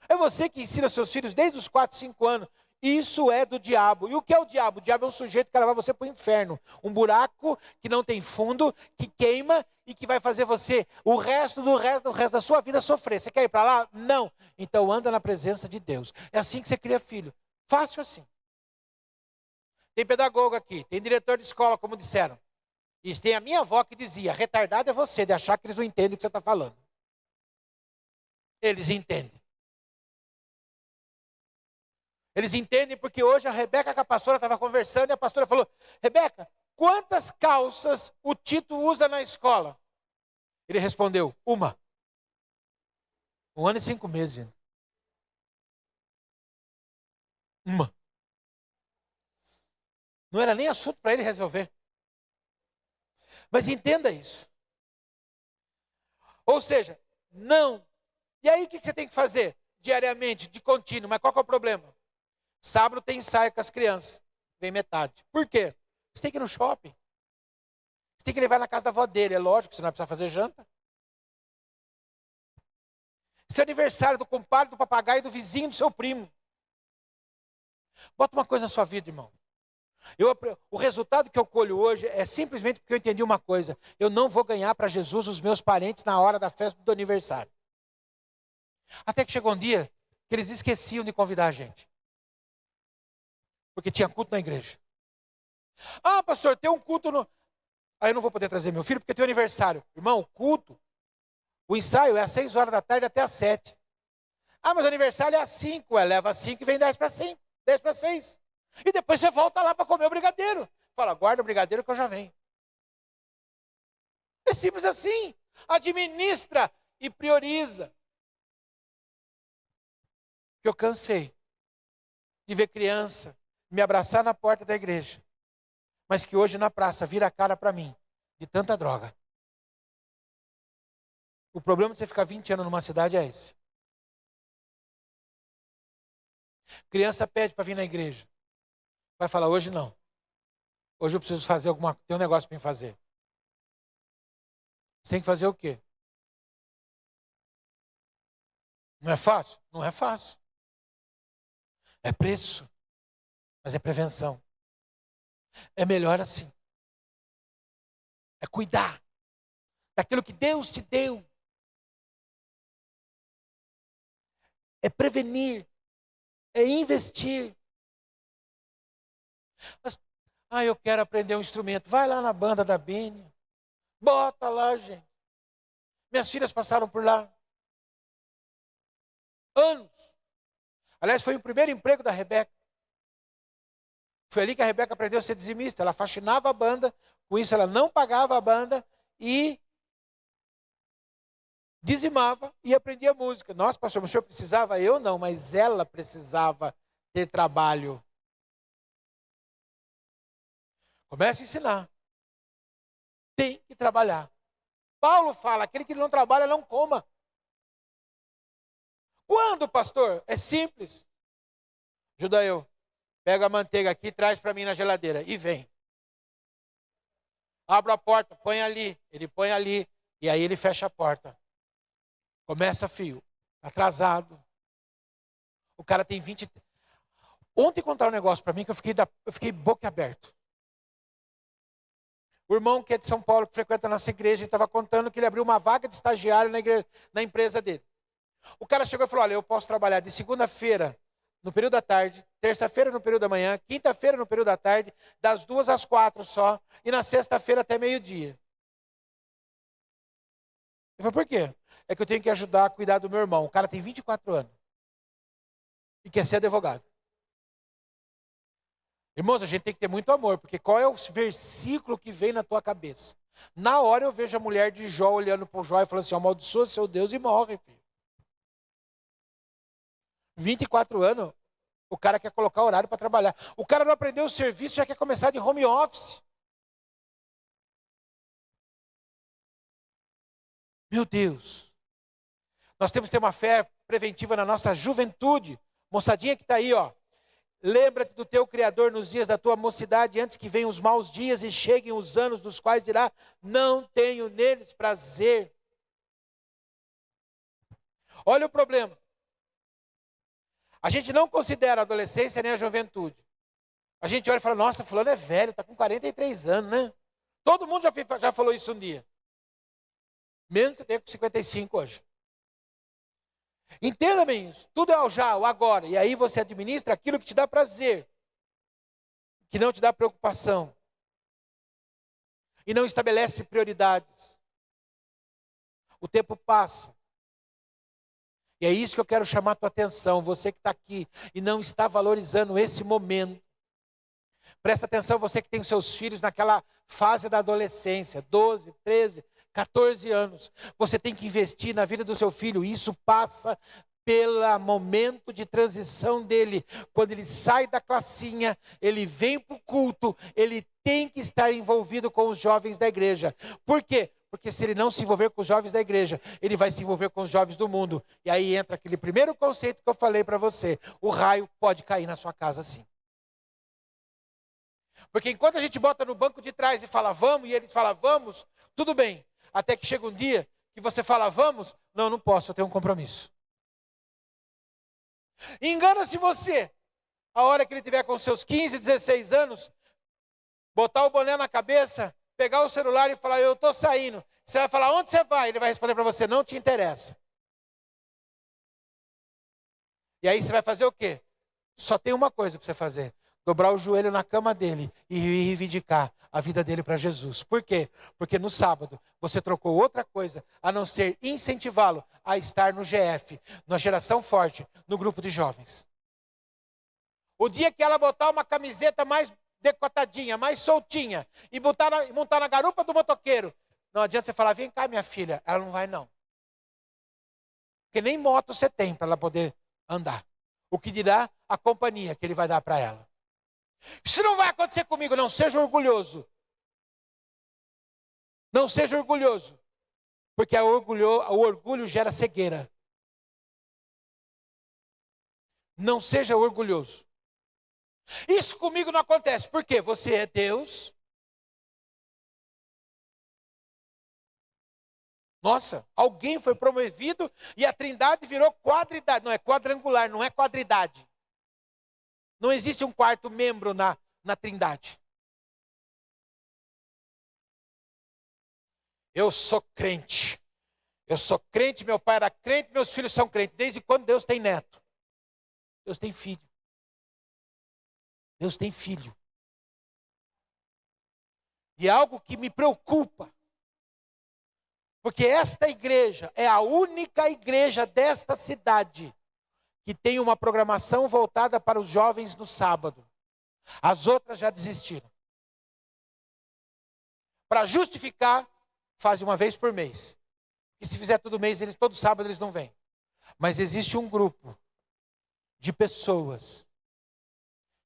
É você que ensina seus filhos desde os 4, 5 anos. Isso é do diabo. E o que é o diabo? O diabo é um sujeito que vai levar você para o inferno. Um buraco que não tem fundo, que queima e que vai fazer você, o resto da sua vida sofrer. Você quer ir para lá? Não. Então anda na presença de Deus. É assim que você cria filho. Fácil assim. Tem pedagogo aqui, tem diretor de escola, como disseram. E tem a minha avó que dizia, retardado é você, de achar que eles não entendem o que você está falando. Eles entendem. Eles entendem porque hoje a Rebeca com a pastora estava conversando e a pastora falou, Rebeca, quantas calças o Tito usa na escola? Ele respondeu, 1. 1 ano e 5 meses, gente. 1. Não era nem assunto para ele resolver. Mas entenda isso. Ou seja, não E aí o que você tem que fazer? Diariamente, de contínuo. Mas qual que é o problema? Sábado tem ensaio com as crianças. Vem metade. Por quê? Você tem que ir no shopping. Você tem que levar na casa da avó dele. É lógico, você não vai precisar fazer janta. Seu aniversário do compadre, do papagaio e do vizinho do seu primo. Bota uma coisa na sua vida, irmão. O resultado que eu colho hoje é simplesmente porque eu entendi uma coisa. Eu não vou ganhar para Jesus os meus parentes na hora da festa do aniversário. Até que chegou um dia que eles esqueciam de convidar a gente. Porque tinha culto na igreja. Ah, pastor, tem um culto no... Aí eu não vou poder trazer meu filho porque tem um aniversário. Irmão, o culto, o ensaio é às 6 horas da tarde até às 7. Ah, mas o aniversário é às 5. Leva às 5 e vem 10 para 5. 10 para 6. E depois você volta lá para comer o brigadeiro. Fala, guarda o brigadeiro que eu já venho. É simples assim. Administra e prioriza. Porque eu cansei de ver criança me abraçar na porta da igreja, mas que hoje na praça vira a cara para mim, de tanta droga. O problema de você ficar 20 anos numa cidade é esse. Criança pede para vir na igreja. Vai falar, hoje não. Hoje eu preciso fazer alguma coisa, tem um negócio para mim fazer. Você tem que fazer o quê? Não é fácil? Não é fácil. É preço, mas é prevenção. É melhor assim. É cuidar daquilo que Deus te deu. É prevenir. É investir. Mas, eu quero aprender um instrumento. Vai lá na banda da Bênia. Bota lá, gente. Minhas filhas passaram por lá. Anos. Aliás, foi o primeiro emprego da Rebeca. Foi ali que a Rebeca aprendeu a ser dizimista. Ela faxinava a banda, com isso ela não pagava a banda e dizimava e aprendia música. Nossa, pastor, o senhor precisava? Eu não, mas ela precisava ter trabalho. Comece a ensinar. Tem que trabalhar. Paulo fala, aquele que não trabalha não coma. Quando, pastor? É simples. Ajuda eu. Pega a manteiga aqui e traz para mim na geladeira. E vem. Abra a porta, põe ali. Ele põe ali. E aí ele fecha a porta. Começa fio. Atrasado. O cara tem 20... Ontem contaram um negócio para mim que eu fiquei boca aberto. O irmão que é de São Paulo, que frequenta a nossa igreja, estava contando que ele abriu uma vaga de estagiário na empresa dele. O cara chegou e falou, olha, eu posso trabalhar de segunda-feira no período da tarde, terça-feira no período da manhã, quinta-feira no período da tarde, das 2 às 4 só, e na sexta-feira até meio-dia. Eu falei, por quê? É que eu tenho que ajudar a cuidar do meu irmão. O cara tem 24 anos e quer ser advogado. Irmãos, a gente tem que ter muito amor, porque qual é o versículo que vem na tua cabeça? Na hora eu vejo a mulher de Jó olhando para o Jó e falando assim, amaldiçoa seu Deus e morre, filho. 24 anos, o cara quer colocar horário para trabalhar. O cara não aprendeu o serviço, já quer começar de home office. Meu Deus. Nós temos que ter uma fé preventiva na nossa juventude. Moçadinha que está aí, ó. Lembra-te do teu Criador nos dias da tua mocidade, antes que venham os maus dias e cheguem os anos dos quais dirá, não tenho neles prazer. Olha o problema. A gente não considera a adolescência nem a juventude. A gente olha e fala, nossa, fulano é velho, está com 43 anos, né? Todo mundo já falou isso um dia. Menos você tem com 55 hoje. Entenda bem isso. Tudo é o já, o agora. E aí você administra aquilo que te dá prazer. Que não te dá preocupação. E não estabelece prioridades. O tempo passa. E é isso que eu quero chamar a tua atenção. Você que está aqui e não está valorizando esse momento. Presta atenção, você que tem os seus filhos naquela fase da adolescência. 12, 13, 14 anos. Você tem que investir na vida do seu filho. Isso passa pelo momento de transição dele. Quando ele sai da classinha, ele vem para o culto, ele tem que estar envolvido com os jovens da igreja. Por quê? Porque se ele não se envolver com os jovens da igreja, ele vai se envolver com os jovens do mundo. E aí entra aquele primeiro conceito que eu falei para você. O raio pode cair na sua casa sim. Porque enquanto a gente bota no banco de trás e fala vamos, e eles falam vamos, tudo bem. Até que chega um dia que você fala vamos, não posso, eu tenho um compromisso. Engana-se você. A hora que ele tiver com seus 15, 16 anos, botar o boné na cabeça, pegar o celular e falar, eu estou saindo. Você vai falar, onde você vai? Ele vai responder para você, não te interessa. E aí você vai fazer o quê? Só tem uma coisa para você fazer. Dobrar o joelho na cama dele e reivindicar a vida dele para Jesus. Por quê? Porque no sábado você trocou outra coisa, a não ser incentivá-lo a estar no GF, na Geração Forte, no grupo de jovens. O dia que ela botar uma camiseta mais decotadinha, mais soltinha, e montar na garupa do motoqueiro, não adianta você falar, vem cá minha filha, ela não vai não. Porque nem moto você tem para ela poder andar. O que dirá a companhia que ele vai dar para ela. Isso não vai acontecer comigo, não seja orgulhoso. Não seja orgulhoso. Porque o orgulho gera cegueira. Não seja orgulhoso. Isso comigo não acontece. Por quê? Você é Deus. Nossa, alguém foi promovido e a trindade virou quadridade. Não é quadrangular, não é quadridade. Não existe um quarto membro na trindade. Eu sou crente. Eu sou crente, meu pai era crente, meus filhos são crentes. Desde quando Deus tem neto? Deus tem filho. Deus tem filho. E é algo que me preocupa. Porque esta igreja é a única igreja desta cidade que tem uma programação voltada para os jovens no sábado. As outras já desistiram. Para justificar, fazem uma vez por mês. E se fizer todo mês, todo sábado eles não vêm. Mas existe um grupo de pessoas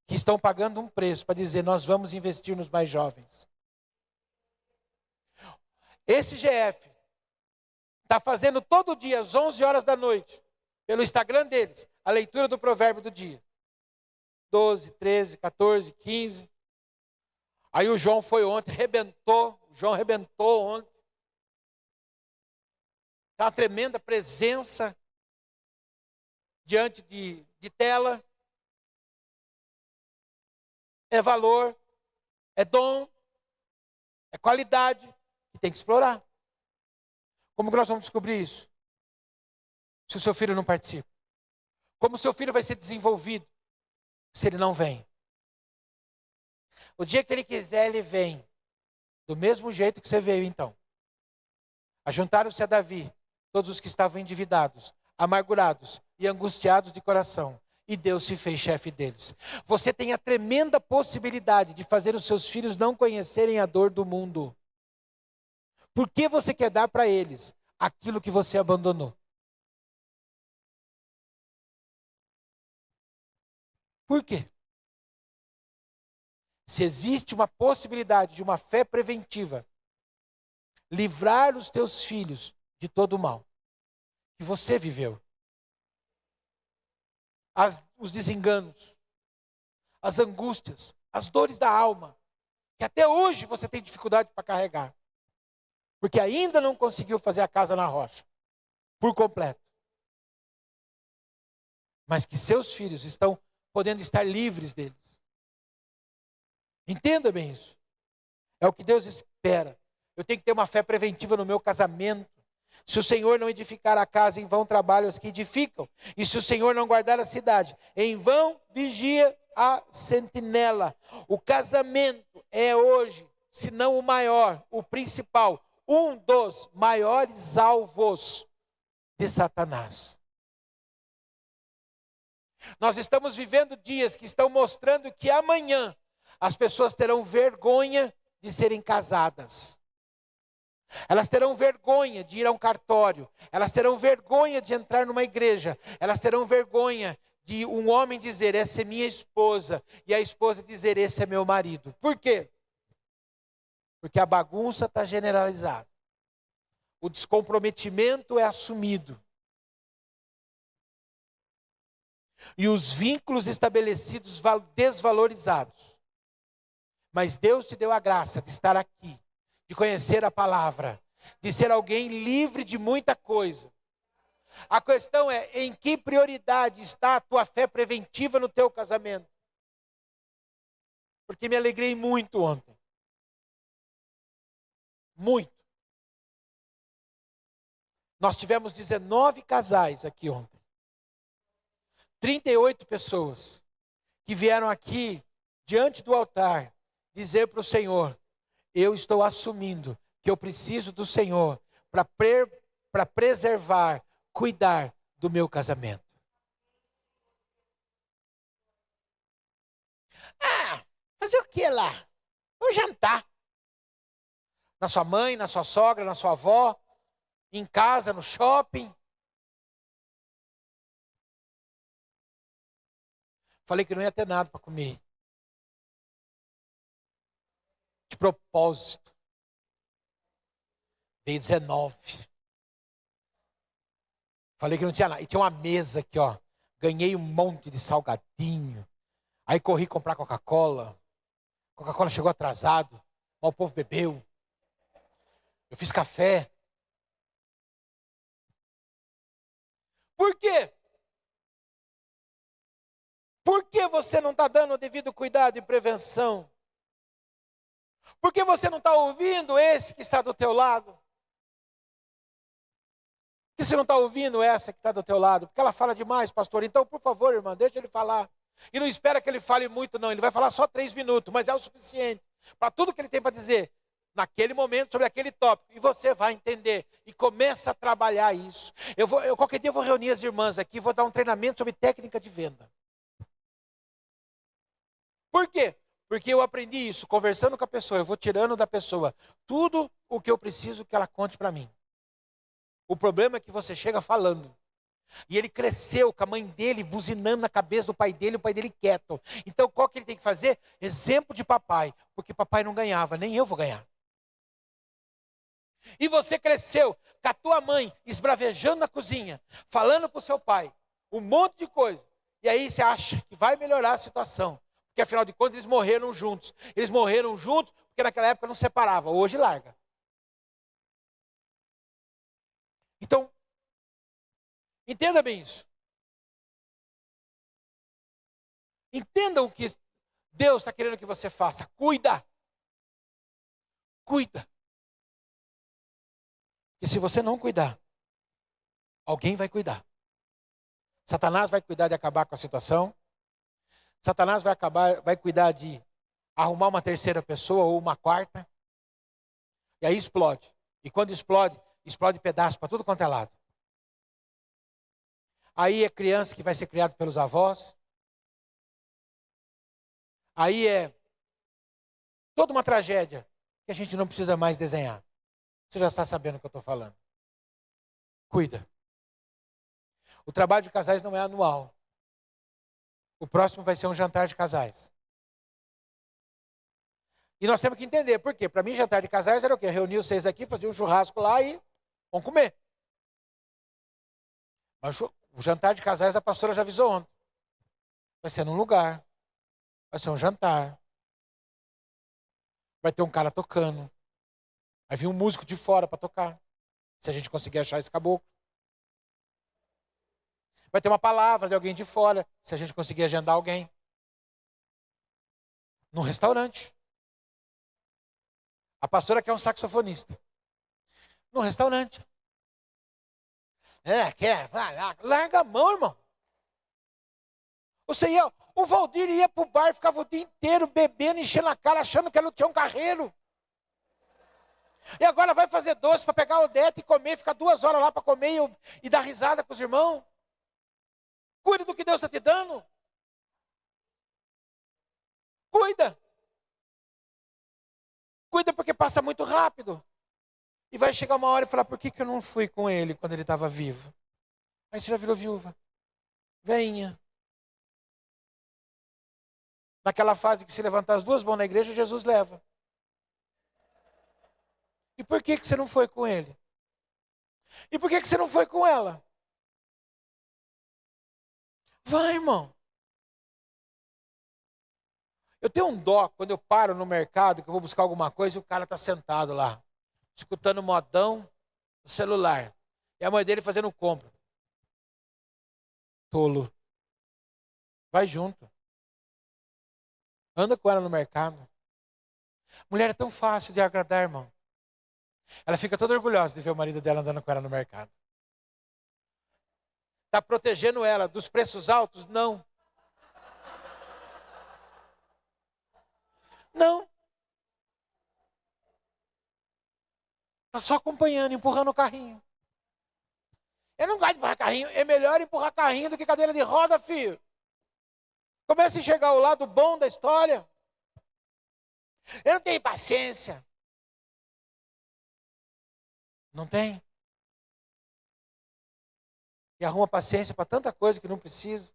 que estão pagando um preço para dizer, nós vamos investir nos mais jovens. Esse GF está fazendo todo dia, às 11 horas da noite, pelo Instagram deles, a leitura do provérbio do dia. 12, 13, 14, 15. Aí o João foi ontem, arrebentou. O João arrebentou ontem. Está uma tremenda presença diante de tela. É valor, é dom, é qualidade. E tem que explorar. Como que nós vamos descobrir isso? Se o seu filho não participa. Como o seu filho vai ser desenvolvido se ele não vem? O dia que ele quiser, ele vem. Do mesmo jeito que você veio então. Ajuntaram-se a Davi todos os que estavam endividados, amargurados e angustiados de coração. E Deus se fez chefe deles. Você tem a tremenda possibilidade de fazer os seus filhos não conhecerem a dor do mundo. Por que você quer dar para eles aquilo que você abandonou? Por quê? Se existe uma possibilidade de uma fé preventiva, livrar os teus filhos de todo o mal que você viveu, os desenganos, as angústias, as dores da alma, que até hoje você tem dificuldade para carregar, porque ainda não conseguiu fazer a casa na rocha, por completo. Mas que seus filhos estão podendo estar livres deles. Entenda bem isso. É o que Deus espera. Eu tenho que ter uma fé preventiva no meu casamento. Se o Senhor não edificar a casa, em vão trabalham os que edificam. E se o Senhor não guardar a cidade, em vão vigia a sentinela. O casamento é hoje, se não o maior, o principal, um dos maiores alvos de Satanás. Nós estamos vivendo dias que estão mostrando que amanhã as pessoas terão vergonha de serem casadas. Elas terão vergonha de ir a um cartório. Elas terão vergonha de entrar numa igreja. Elas terão vergonha de um homem dizer, essa é minha esposa. E a esposa dizer, esse é meu marido. Por quê? Porque a bagunça está generalizada. o descomprometimento é assumido. E os vínculos estabelecidos desvalorizados. Mas Deus te deu a graça de estar aqui, de conhecer a palavra, de ser alguém livre de muita coisa. A questão é, em que prioridade está a tua fé preventiva no teu casamento? Porque me alegrei muito ontem. Muito. Nós tivemos 19 casais aqui ontem. 38 pessoas que vieram aqui, diante do altar, dizer para o Senhor, eu estou assumindo que eu preciso do Senhor para preservar, cuidar do meu casamento. Fazer o que lá? Vou jantar. Na sua mãe, na sua sogra, na sua avó, em casa, no shopping. Falei que não ia ter nada para comer. De propósito. Veio 19. Falei que não tinha nada. E tinha uma mesa aqui, ó. Ganhei um monte de salgadinho. Aí corri comprar Coca-Cola. Coca-Cola chegou atrasado. Mas o povo bebeu. Eu fiz café. Por quê? Por que você não está dando o devido cuidado e prevenção? Por que você não está ouvindo esse que está do teu lado? Por que você não está ouvindo essa que está do teu lado? Porque ela fala demais, pastor. Então, por favor, irmã, deixa ele falar. E não espera que ele fale muito, não. Ele vai falar só 3 minutos, mas é o suficiente para tudo que ele tem para dizer naquele momento sobre aquele tópico. E você vai entender. E começa a trabalhar isso. Qualquer dia eu vou reunir as irmãs aqui, vou dar um treinamento sobre técnica de venda. Por quê? Porque eu aprendi isso, conversando com a pessoa, eu vou tirando da pessoa tudo o que eu preciso que ela conte para mim. O problema é que você chega falando. E ele cresceu com a mãe dele buzinando na cabeça do pai dele, o pai dele quieto. Então qual que ele tem que fazer? Exemplo de papai, porque papai não ganhava, nem eu vou ganhar. E você cresceu com a tua mãe esbravejando na cozinha, falando para o seu pai um monte de coisa. E aí você acha que vai melhorar a situação. Porque afinal de contas eles morreram juntos. Eles morreram juntos porque naquela época não separava. Hoje larga. Então, entenda bem isso. Entenda o que Deus está querendo que você faça. Cuida. Cuida. Porque se você não cuidar, alguém vai cuidar. Satanás vai cuidar de acabar com a situação. Satanás vai cuidar de arrumar uma terceira pessoa ou uma quarta. E aí explode. E quando explode, explode pedaço para tudo quanto é lado. Aí é criança que vai ser criada pelos avós. Aí é toda uma tragédia que a gente não precisa mais desenhar. Você já está sabendo o que eu estou falando. Cuida. O trabalho de casais não é anual. O próximo vai ser um jantar de casais. E nós temos que entender, por quê? Para mim, jantar de casais era o quê? Reunir os 6 aqui, fazer um churrasco lá e vamos comer. Mas o jantar de casais a pastora já avisou ontem. Vai ser num lugar. Vai ser um jantar. Vai ter um cara tocando. Vai vir um músico de fora para tocar. Se a gente conseguir achar esse caboclo. Vai ter uma palavra de alguém de fora, se a gente conseguir agendar alguém. Num restaurante. A pastora quer um saxofonista. Num restaurante. Quer? Vai lá. Larga a mão, irmão. O Valdir ia pro bar, ficava o dia inteiro bebendo, enchendo a cara, achando que era o Tião Carreiro. E agora vai fazer doce para pegar o Odete e comer, ficar 2 horas lá para comer e dar risada com os irmãos. Cuida do que Deus está te dando. Cuida. Cuida porque passa muito rápido. E vai chegar uma hora e falar, por que eu não fui com ele quando ele estava vivo? Aí você já virou viúva. Veinha. Naquela fase que se levantar as 2 mãos na igreja, Jesus leva. E por que você não foi com ele? E por que você não foi com ela? Vai, irmão. Eu tenho um dó quando eu paro no mercado, que eu vou buscar alguma coisa e o cara está sentado lá, escutando modão no celular. E a mãe dele fazendo compra. Tolo. Vai junto. Anda com ela no mercado. Mulher é tão fácil de agradar, irmão. Ela fica toda orgulhosa de ver o marido dela andando com ela no mercado. Está protegendo ela dos preços altos? Não. Não. Está só acompanhando, empurrando o carrinho. Eu não gosto de empurrar carrinho. É melhor empurrar carrinho do que cadeira de roda, filho. Comece a enxergar o lado bom da história. Eu não tenho paciência. Não tem? E arruma paciência para tanta coisa que não precisa.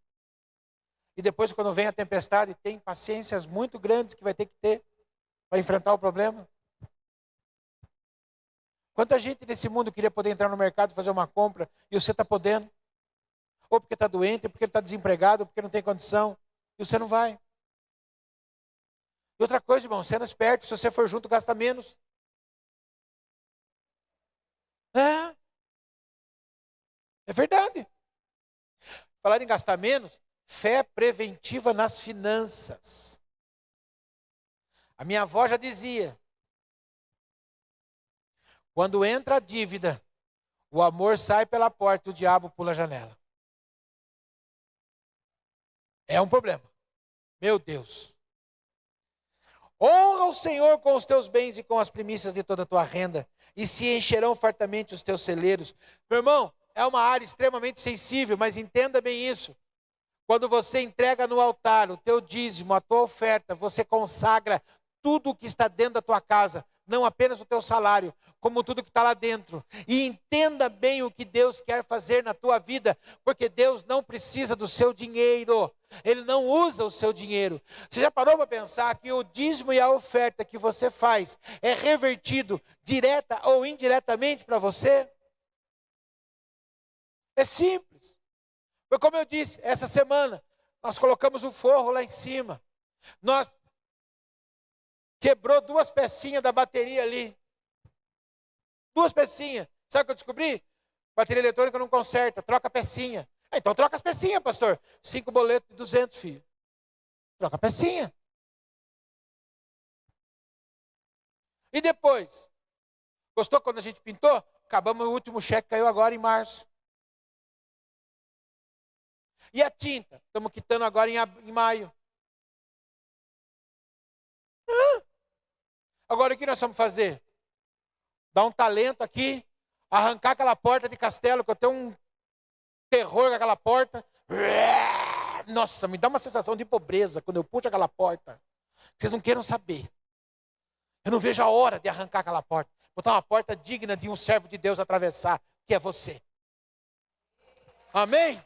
E depois, quando vem a tempestade, tem paciências muito grandes que vai ter que ter para enfrentar o problema. Quanta gente nesse mundo queria poder entrar no mercado e fazer uma compra e você está podendo? Ou porque está doente, ou porque está desempregado, ou porque não tem condição. E você não vai. E outra coisa, irmão, sendo esperto, se você for junto, gasta menos. É verdade. Falar em gastar menos, fé preventiva nas finanças. A minha avó já dizia, quando entra a dívida, o amor sai pela porta e o diabo pula a janela. É um problema. Meu Deus. Honra o Senhor com os teus bens e com as primícias de toda a tua renda, e se encherão fartamente os teus celeiros. Meu irmão, é uma área extremamente sensível, mas entenda bem isso. Quando você entrega no altar o teu dízimo, a tua oferta, você consagra tudo o que está dentro da tua casa, não apenas o teu salário, como tudo que está lá dentro. E entenda bem o que Deus quer fazer na tua vida, porque Deus não precisa do seu dinheiro. Ele não usa o seu dinheiro. Você já parou para pensar que o dízimo e a oferta que você faz é revertido direta ou indiretamente para você? É simples. Foi como eu disse, essa semana, nós colocamos o forro lá em cima. Nós quebrou 2 pecinhas da bateria ali. 2 pecinhas. Sabe o que eu descobri? Bateria eletrônica não conserta, troca a pecinha. Então troca as pecinhas, pastor. 5 boletos de 200, filho. Troca a pecinha. E depois? Gostou quando a gente pintou? Acabamos, o último cheque caiu agora em março. E a tinta? Estamos quitando agora em maio. Agora o que nós vamos fazer? Dar um talento aqui, arrancar aquela porta de castelo, que eu tenho um terror com aquela porta. Nossa, me dá uma sensação de pobreza quando eu puxo aquela porta. Vocês não queiram saber. Eu não vejo a hora de arrancar aquela porta. Botar uma porta digna de um servo de Deus atravessar, que é você. Amém?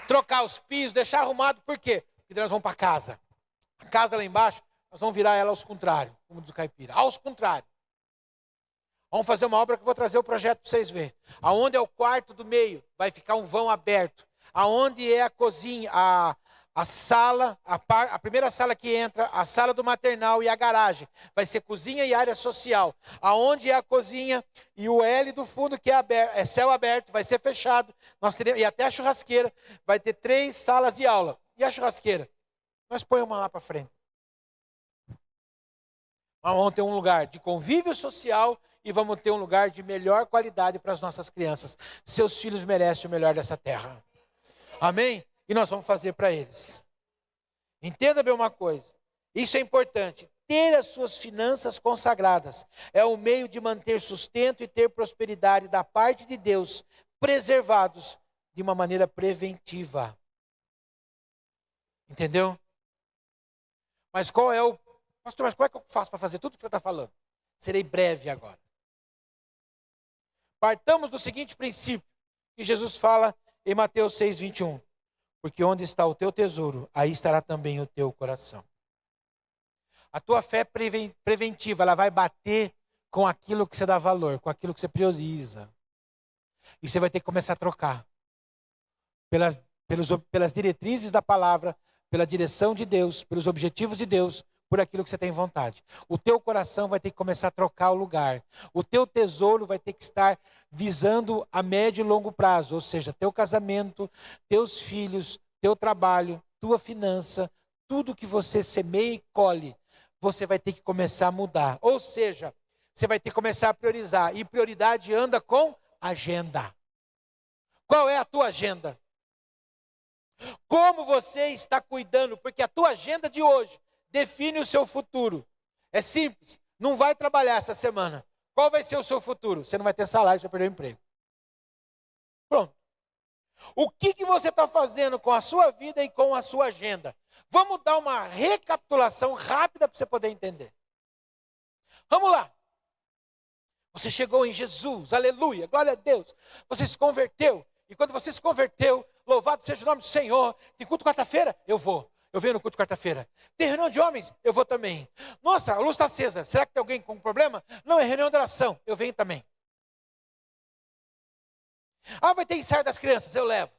Trocar os pisos, deixar arrumado, por quê? Porque nós vamos para casa. A casa lá embaixo, nós vamos virar ela aos contrários, como diz o caipira. Aos contrários. Vamos fazer uma obra que eu vou trazer o projeto para vocês verem. Aonde é o quarto do meio, vai ficar um vão aberto. Aonde é a cozinha, a sala, a primeira sala que entra, a sala do maternal e a garagem. Vai ser cozinha e área social. Aonde é a cozinha e o L do fundo que é aberto, é céu aberto, vai ser fechado. Nós teremos, e até a churrasqueira, vai ter 3 salas de aula. E a churrasqueira? Nós põe uma lá para frente. Vamos ter um lugar de convívio social e vamos ter um lugar de melhor qualidade para as nossas crianças. Seus filhos merecem o melhor dessa terra. Amém? E nós vamos fazer para eles. Entenda bem uma coisa. Isso é importante. Ter as suas finanças consagradas é o meio de manter sustento e ter prosperidade da parte de Deus, preservados de uma maneira preventiva. Entendeu? Mas qual é o... Pastor, mas como é que eu faço para fazer tudo o que o senhor está falando? Serei breve agora. Partamos do seguinte princípio, que Jesus fala em Mateus 6:21. Porque onde está o teu tesouro, aí estará também o teu coração. A tua fé preventiva, ela vai bater com aquilo que você dá valor, com aquilo que você prioriza. E você vai ter que começar a trocar. Pelas diretrizes da palavra, pela direção de Deus, pelos objetivos de Deus, por aquilo que você tem vontade. O teu coração vai ter que começar a trocar o lugar. O teu tesouro vai ter que estar visando a médio e longo prazo, ou seja, teu casamento, teus filhos, teu trabalho, tua finança, tudo que você semeia e colhe, você vai ter que começar a mudar. Ou seja, você vai ter que começar a priorizar. E prioridade anda com agenda. Qual é a tua agenda? Como você está cuidando? Porque a tua agenda de hoje define o seu futuro. É simples. Não vai trabalhar essa semana. Qual vai ser o seu futuro? Você não vai ter salário, você vai perder o emprego. Pronto. O que você está fazendo com a sua vida e com a sua agenda? Vamos dar uma recapitulação rápida para você poder entender. Vamos lá. Você chegou em Jesus, aleluia, glória a Deus. Você se converteu. E quando você se converteu, louvado seja o nome do Senhor. Tem culto quarta-feira? Eu vou. Eu venho no culto quarta-feira. Tem reunião de homens? Eu vou também. Nossa, a luz está acesa. Será que tem alguém com problema? Não, é reunião de oração. Eu venho também. Ah, vai ter ensaio das crianças? Eu levo.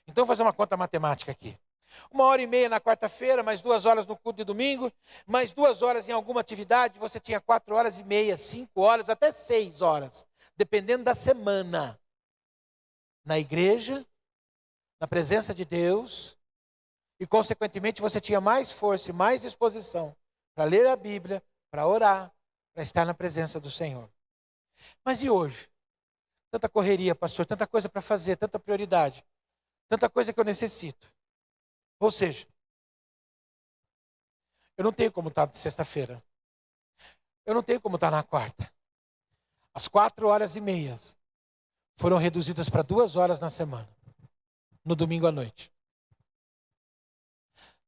Então vou fazer uma conta matemática aqui. 1h30 na quarta-feira, mais 2 horas no culto de domingo, mais 2 horas em alguma atividade, você tinha 4h30, 5 horas, até 6 horas, dependendo da semana. Na igreja, na presença de Deus, e consequentemente você tinha mais força e mais disposição para ler a Bíblia, para orar, para estar na presença do Senhor. Mas e hoje? Tanta correria, pastor, tanta coisa para fazer, tanta prioridade, tanta coisa que eu necessito. Ou seja, eu não tenho como estar de sexta-feira. Eu não tenho como estar na quarta. As 4h30 foram reduzidas para 2 horas na semana, no domingo à noite.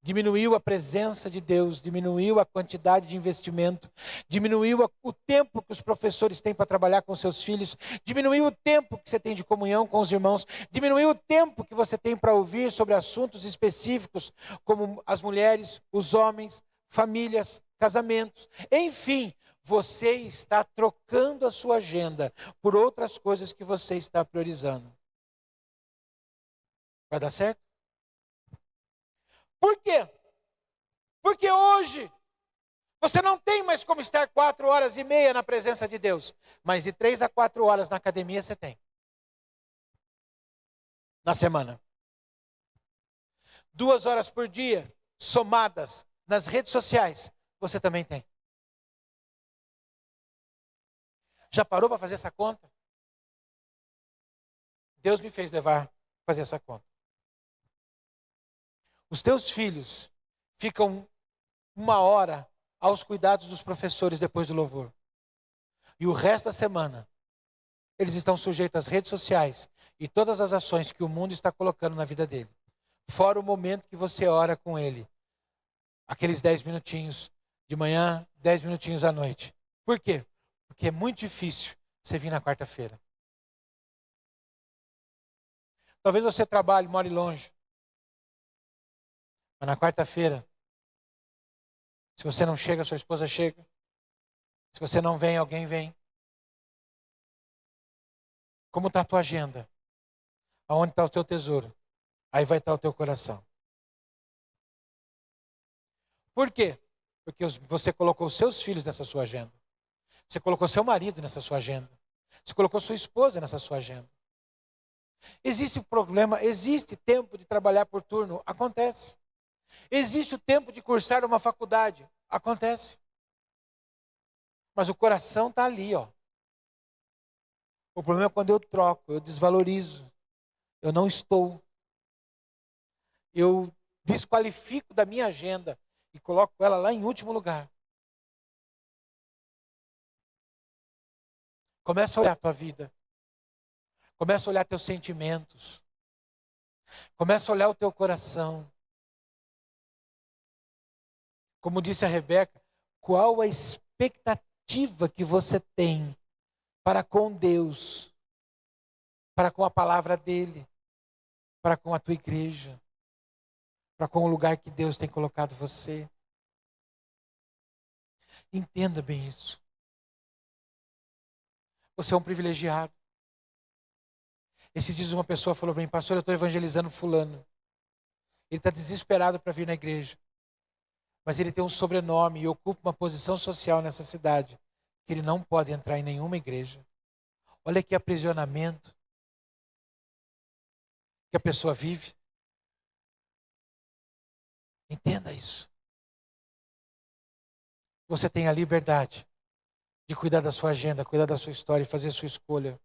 Diminuiu a presença de Deus, diminuiu a quantidade de investimento, diminuiu o tempo que os professores têm para trabalhar com seus filhos, diminuiu o tempo que você tem de comunhão com os irmãos, diminuiu o tempo que você tem para ouvir sobre assuntos específicos, como as mulheres, os homens, famílias, casamentos. Enfim, você está trocando a sua agenda por outras coisas que você está priorizando. Vai dar certo? Por quê? Porque hoje você não tem mais como estar 4h30 na presença de Deus. Mas de 3 a 4 horas na academia você tem. Na semana. 2 horas por dia, somadas nas redes sociais, você também tem. Já parou para fazer essa conta? Deus me fez fazer essa conta. Os teus filhos ficam 1 hora aos cuidados dos professores depois do louvor. E o resto da semana, eles estão sujeitos às redes sociais e todas as ações que o mundo está colocando na vida dele. Fora o momento que você ora com ele. Aqueles 10 minutinhos de manhã, 10 minutinhos à noite. Por quê? Porque é muito difícil você vir na quarta-feira. Talvez você trabalhe, more longe. Mas na quarta-feira, se você não chega, sua esposa chega. Se você não vem, alguém vem. Como está a tua agenda? Aonde está o teu tesouro? Aí vai estar o teu coração. Por quê? Porque você colocou os seus filhos nessa sua agenda. Você colocou seu marido nessa sua agenda. Você colocou sua esposa nessa sua agenda. Existe problema, existe tempo de trabalhar por turno? Acontece. Existe o tempo de cursar uma faculdade? Acontece. Mas o coração está ali, ó. O problema é quando eu troco, eu desvalorizo, eu não estou. Eu desqualifico da minha agenda e coloco ela lá em último lugar. Começa a olhar a tua vida. Começa a olhar teus sentimentos. Começa a olhar o teu coração. Como disse a Rebeca, qual a expectativa que você tem para com Deus, para com a palavra dele, para com a tua igreja, para com o lugar que Deus tem colocado você? Entenda bem isso. Você é um privilegiado. Esses dias uma pessoa falou para mim: pastor, eu estou evangelizando fulano. Ele está desesperado para vir na igreja. Mas ele tem um sobrenome e ocupa uma posição social nessa cidade que ele não pode entrar em nenhuma igreja. Olha que aprisionamento que a pessoa vive. Entenda isso. Você tem a liberdade de cuidar da sua agenda, cuidar da sua história e fazer a sua escolha.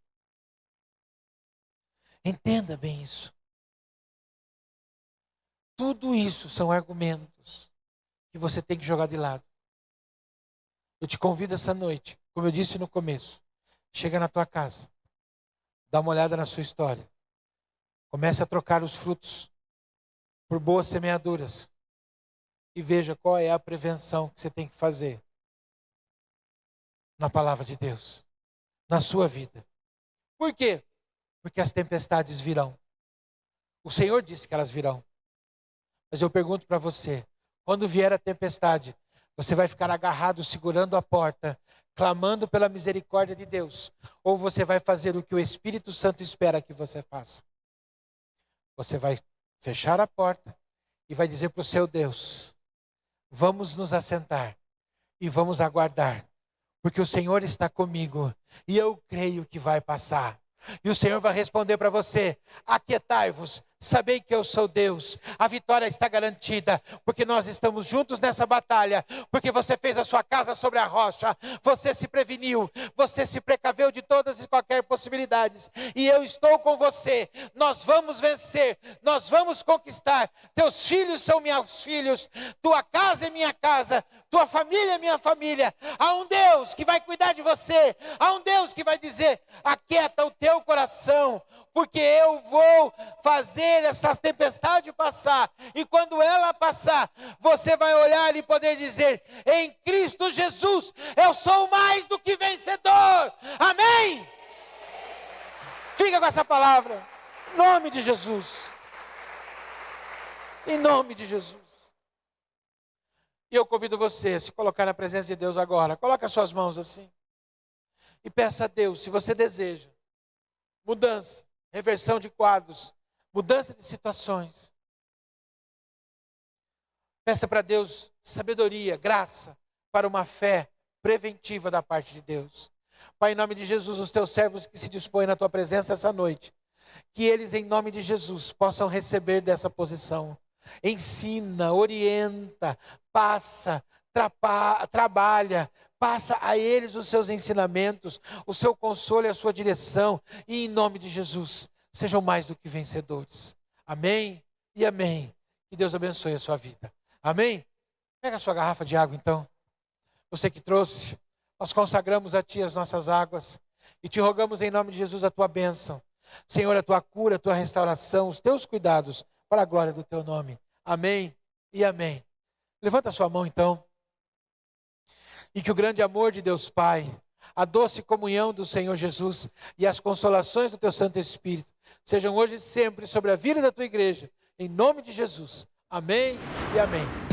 Entenda bem isso. Tudo isso são argumentos que você tem que jogar de lado. Eu te convido essa noite, como eu disse no começo, chega na tua casa, dá uma olhada na sua história, comece a trocar os frutos por boas semeaduras e veja qual é a prevenção que você tem que fazer na palavra de Deus, na sua vida. Por quê? Porque as tempestades virão. O Senhor disse que elas virão. Mas eu pergunto para você, quando vier a tempestade, você vai ficar agarrado, segurando a porta, clamando pela misericórdia de Deus? Ou você vai fazer o que o Espírito Santo espera que você faça? Você vai fechar a porta e vai dizer para o seu Deus: vamos nos assentar e vamos aguardar, porque o Senhor está comigo e eu creio que vai passar. E o Senhor vai responder para você: aquietai-vos, sabei que eu sou Deus. A vitória está garantida, porque nós estamos juntos nessa batalha, porque você fez a sua casa sobre a rocha, você se preveniu, você se precaveu de todas e qualquer possibilidades, e eu estou com você. Nós vamos vencer, nós vamos conquistar. Teus filhos são meus filhos, tua casa é minha casa, tua família é minha família. Há um Deus que vai cuidar de você, há um Deus que vai dizer: aquieta o teu coração, porque eu vou fazer essa tempestade passar, e quando ela passar, você vai olhar e poder dizer: em Cristo Jesus, eu sou mais do que vencedor. Amém? Fica com essa palavra, em nome de Jesus. Em nome de Jesus. E eu convido você a se colocar na presença de Deus agora. Coloque as suas mãos assim e peça a Deus, se você deseja mudança, reversão de quadros, mudança de situações. Peça para Deus sabedoria, graça, para uma fé preventiva da parte de Deus. Pai, em nome de Jesus, os teus servos que se dispõem na tua presença essa noite, que eles, em nome de Jesus, possam receber dessa posição. Ensina, orienta, passa, trabalha, passa a eles os seus ensinamentos, o seu consolo e a sua direção, e em nome de Jesus, sejam mais do que vencedores. Amém e amém. Que Deus abençoe a sua vida. Amém? Pega a sua garrafa de água então. Você que trouxe, nós consagramos a Ti as nossas águas e te rogamos em nome de Jesus a Tua bênção. Senhor, a Tua cura, a Tua restauração, os Teus cuidados para a glória do Teu nome. Amém e amém. Levanta a sua mão então. E que o grande amor de Deus Pai, a doce comunhão do Senhor Jesus e as consolações do Teu Santo Espírito sejam hoje e sempre sobre a vida da Tua igreja. Em nome de Jesus. Amém e amém.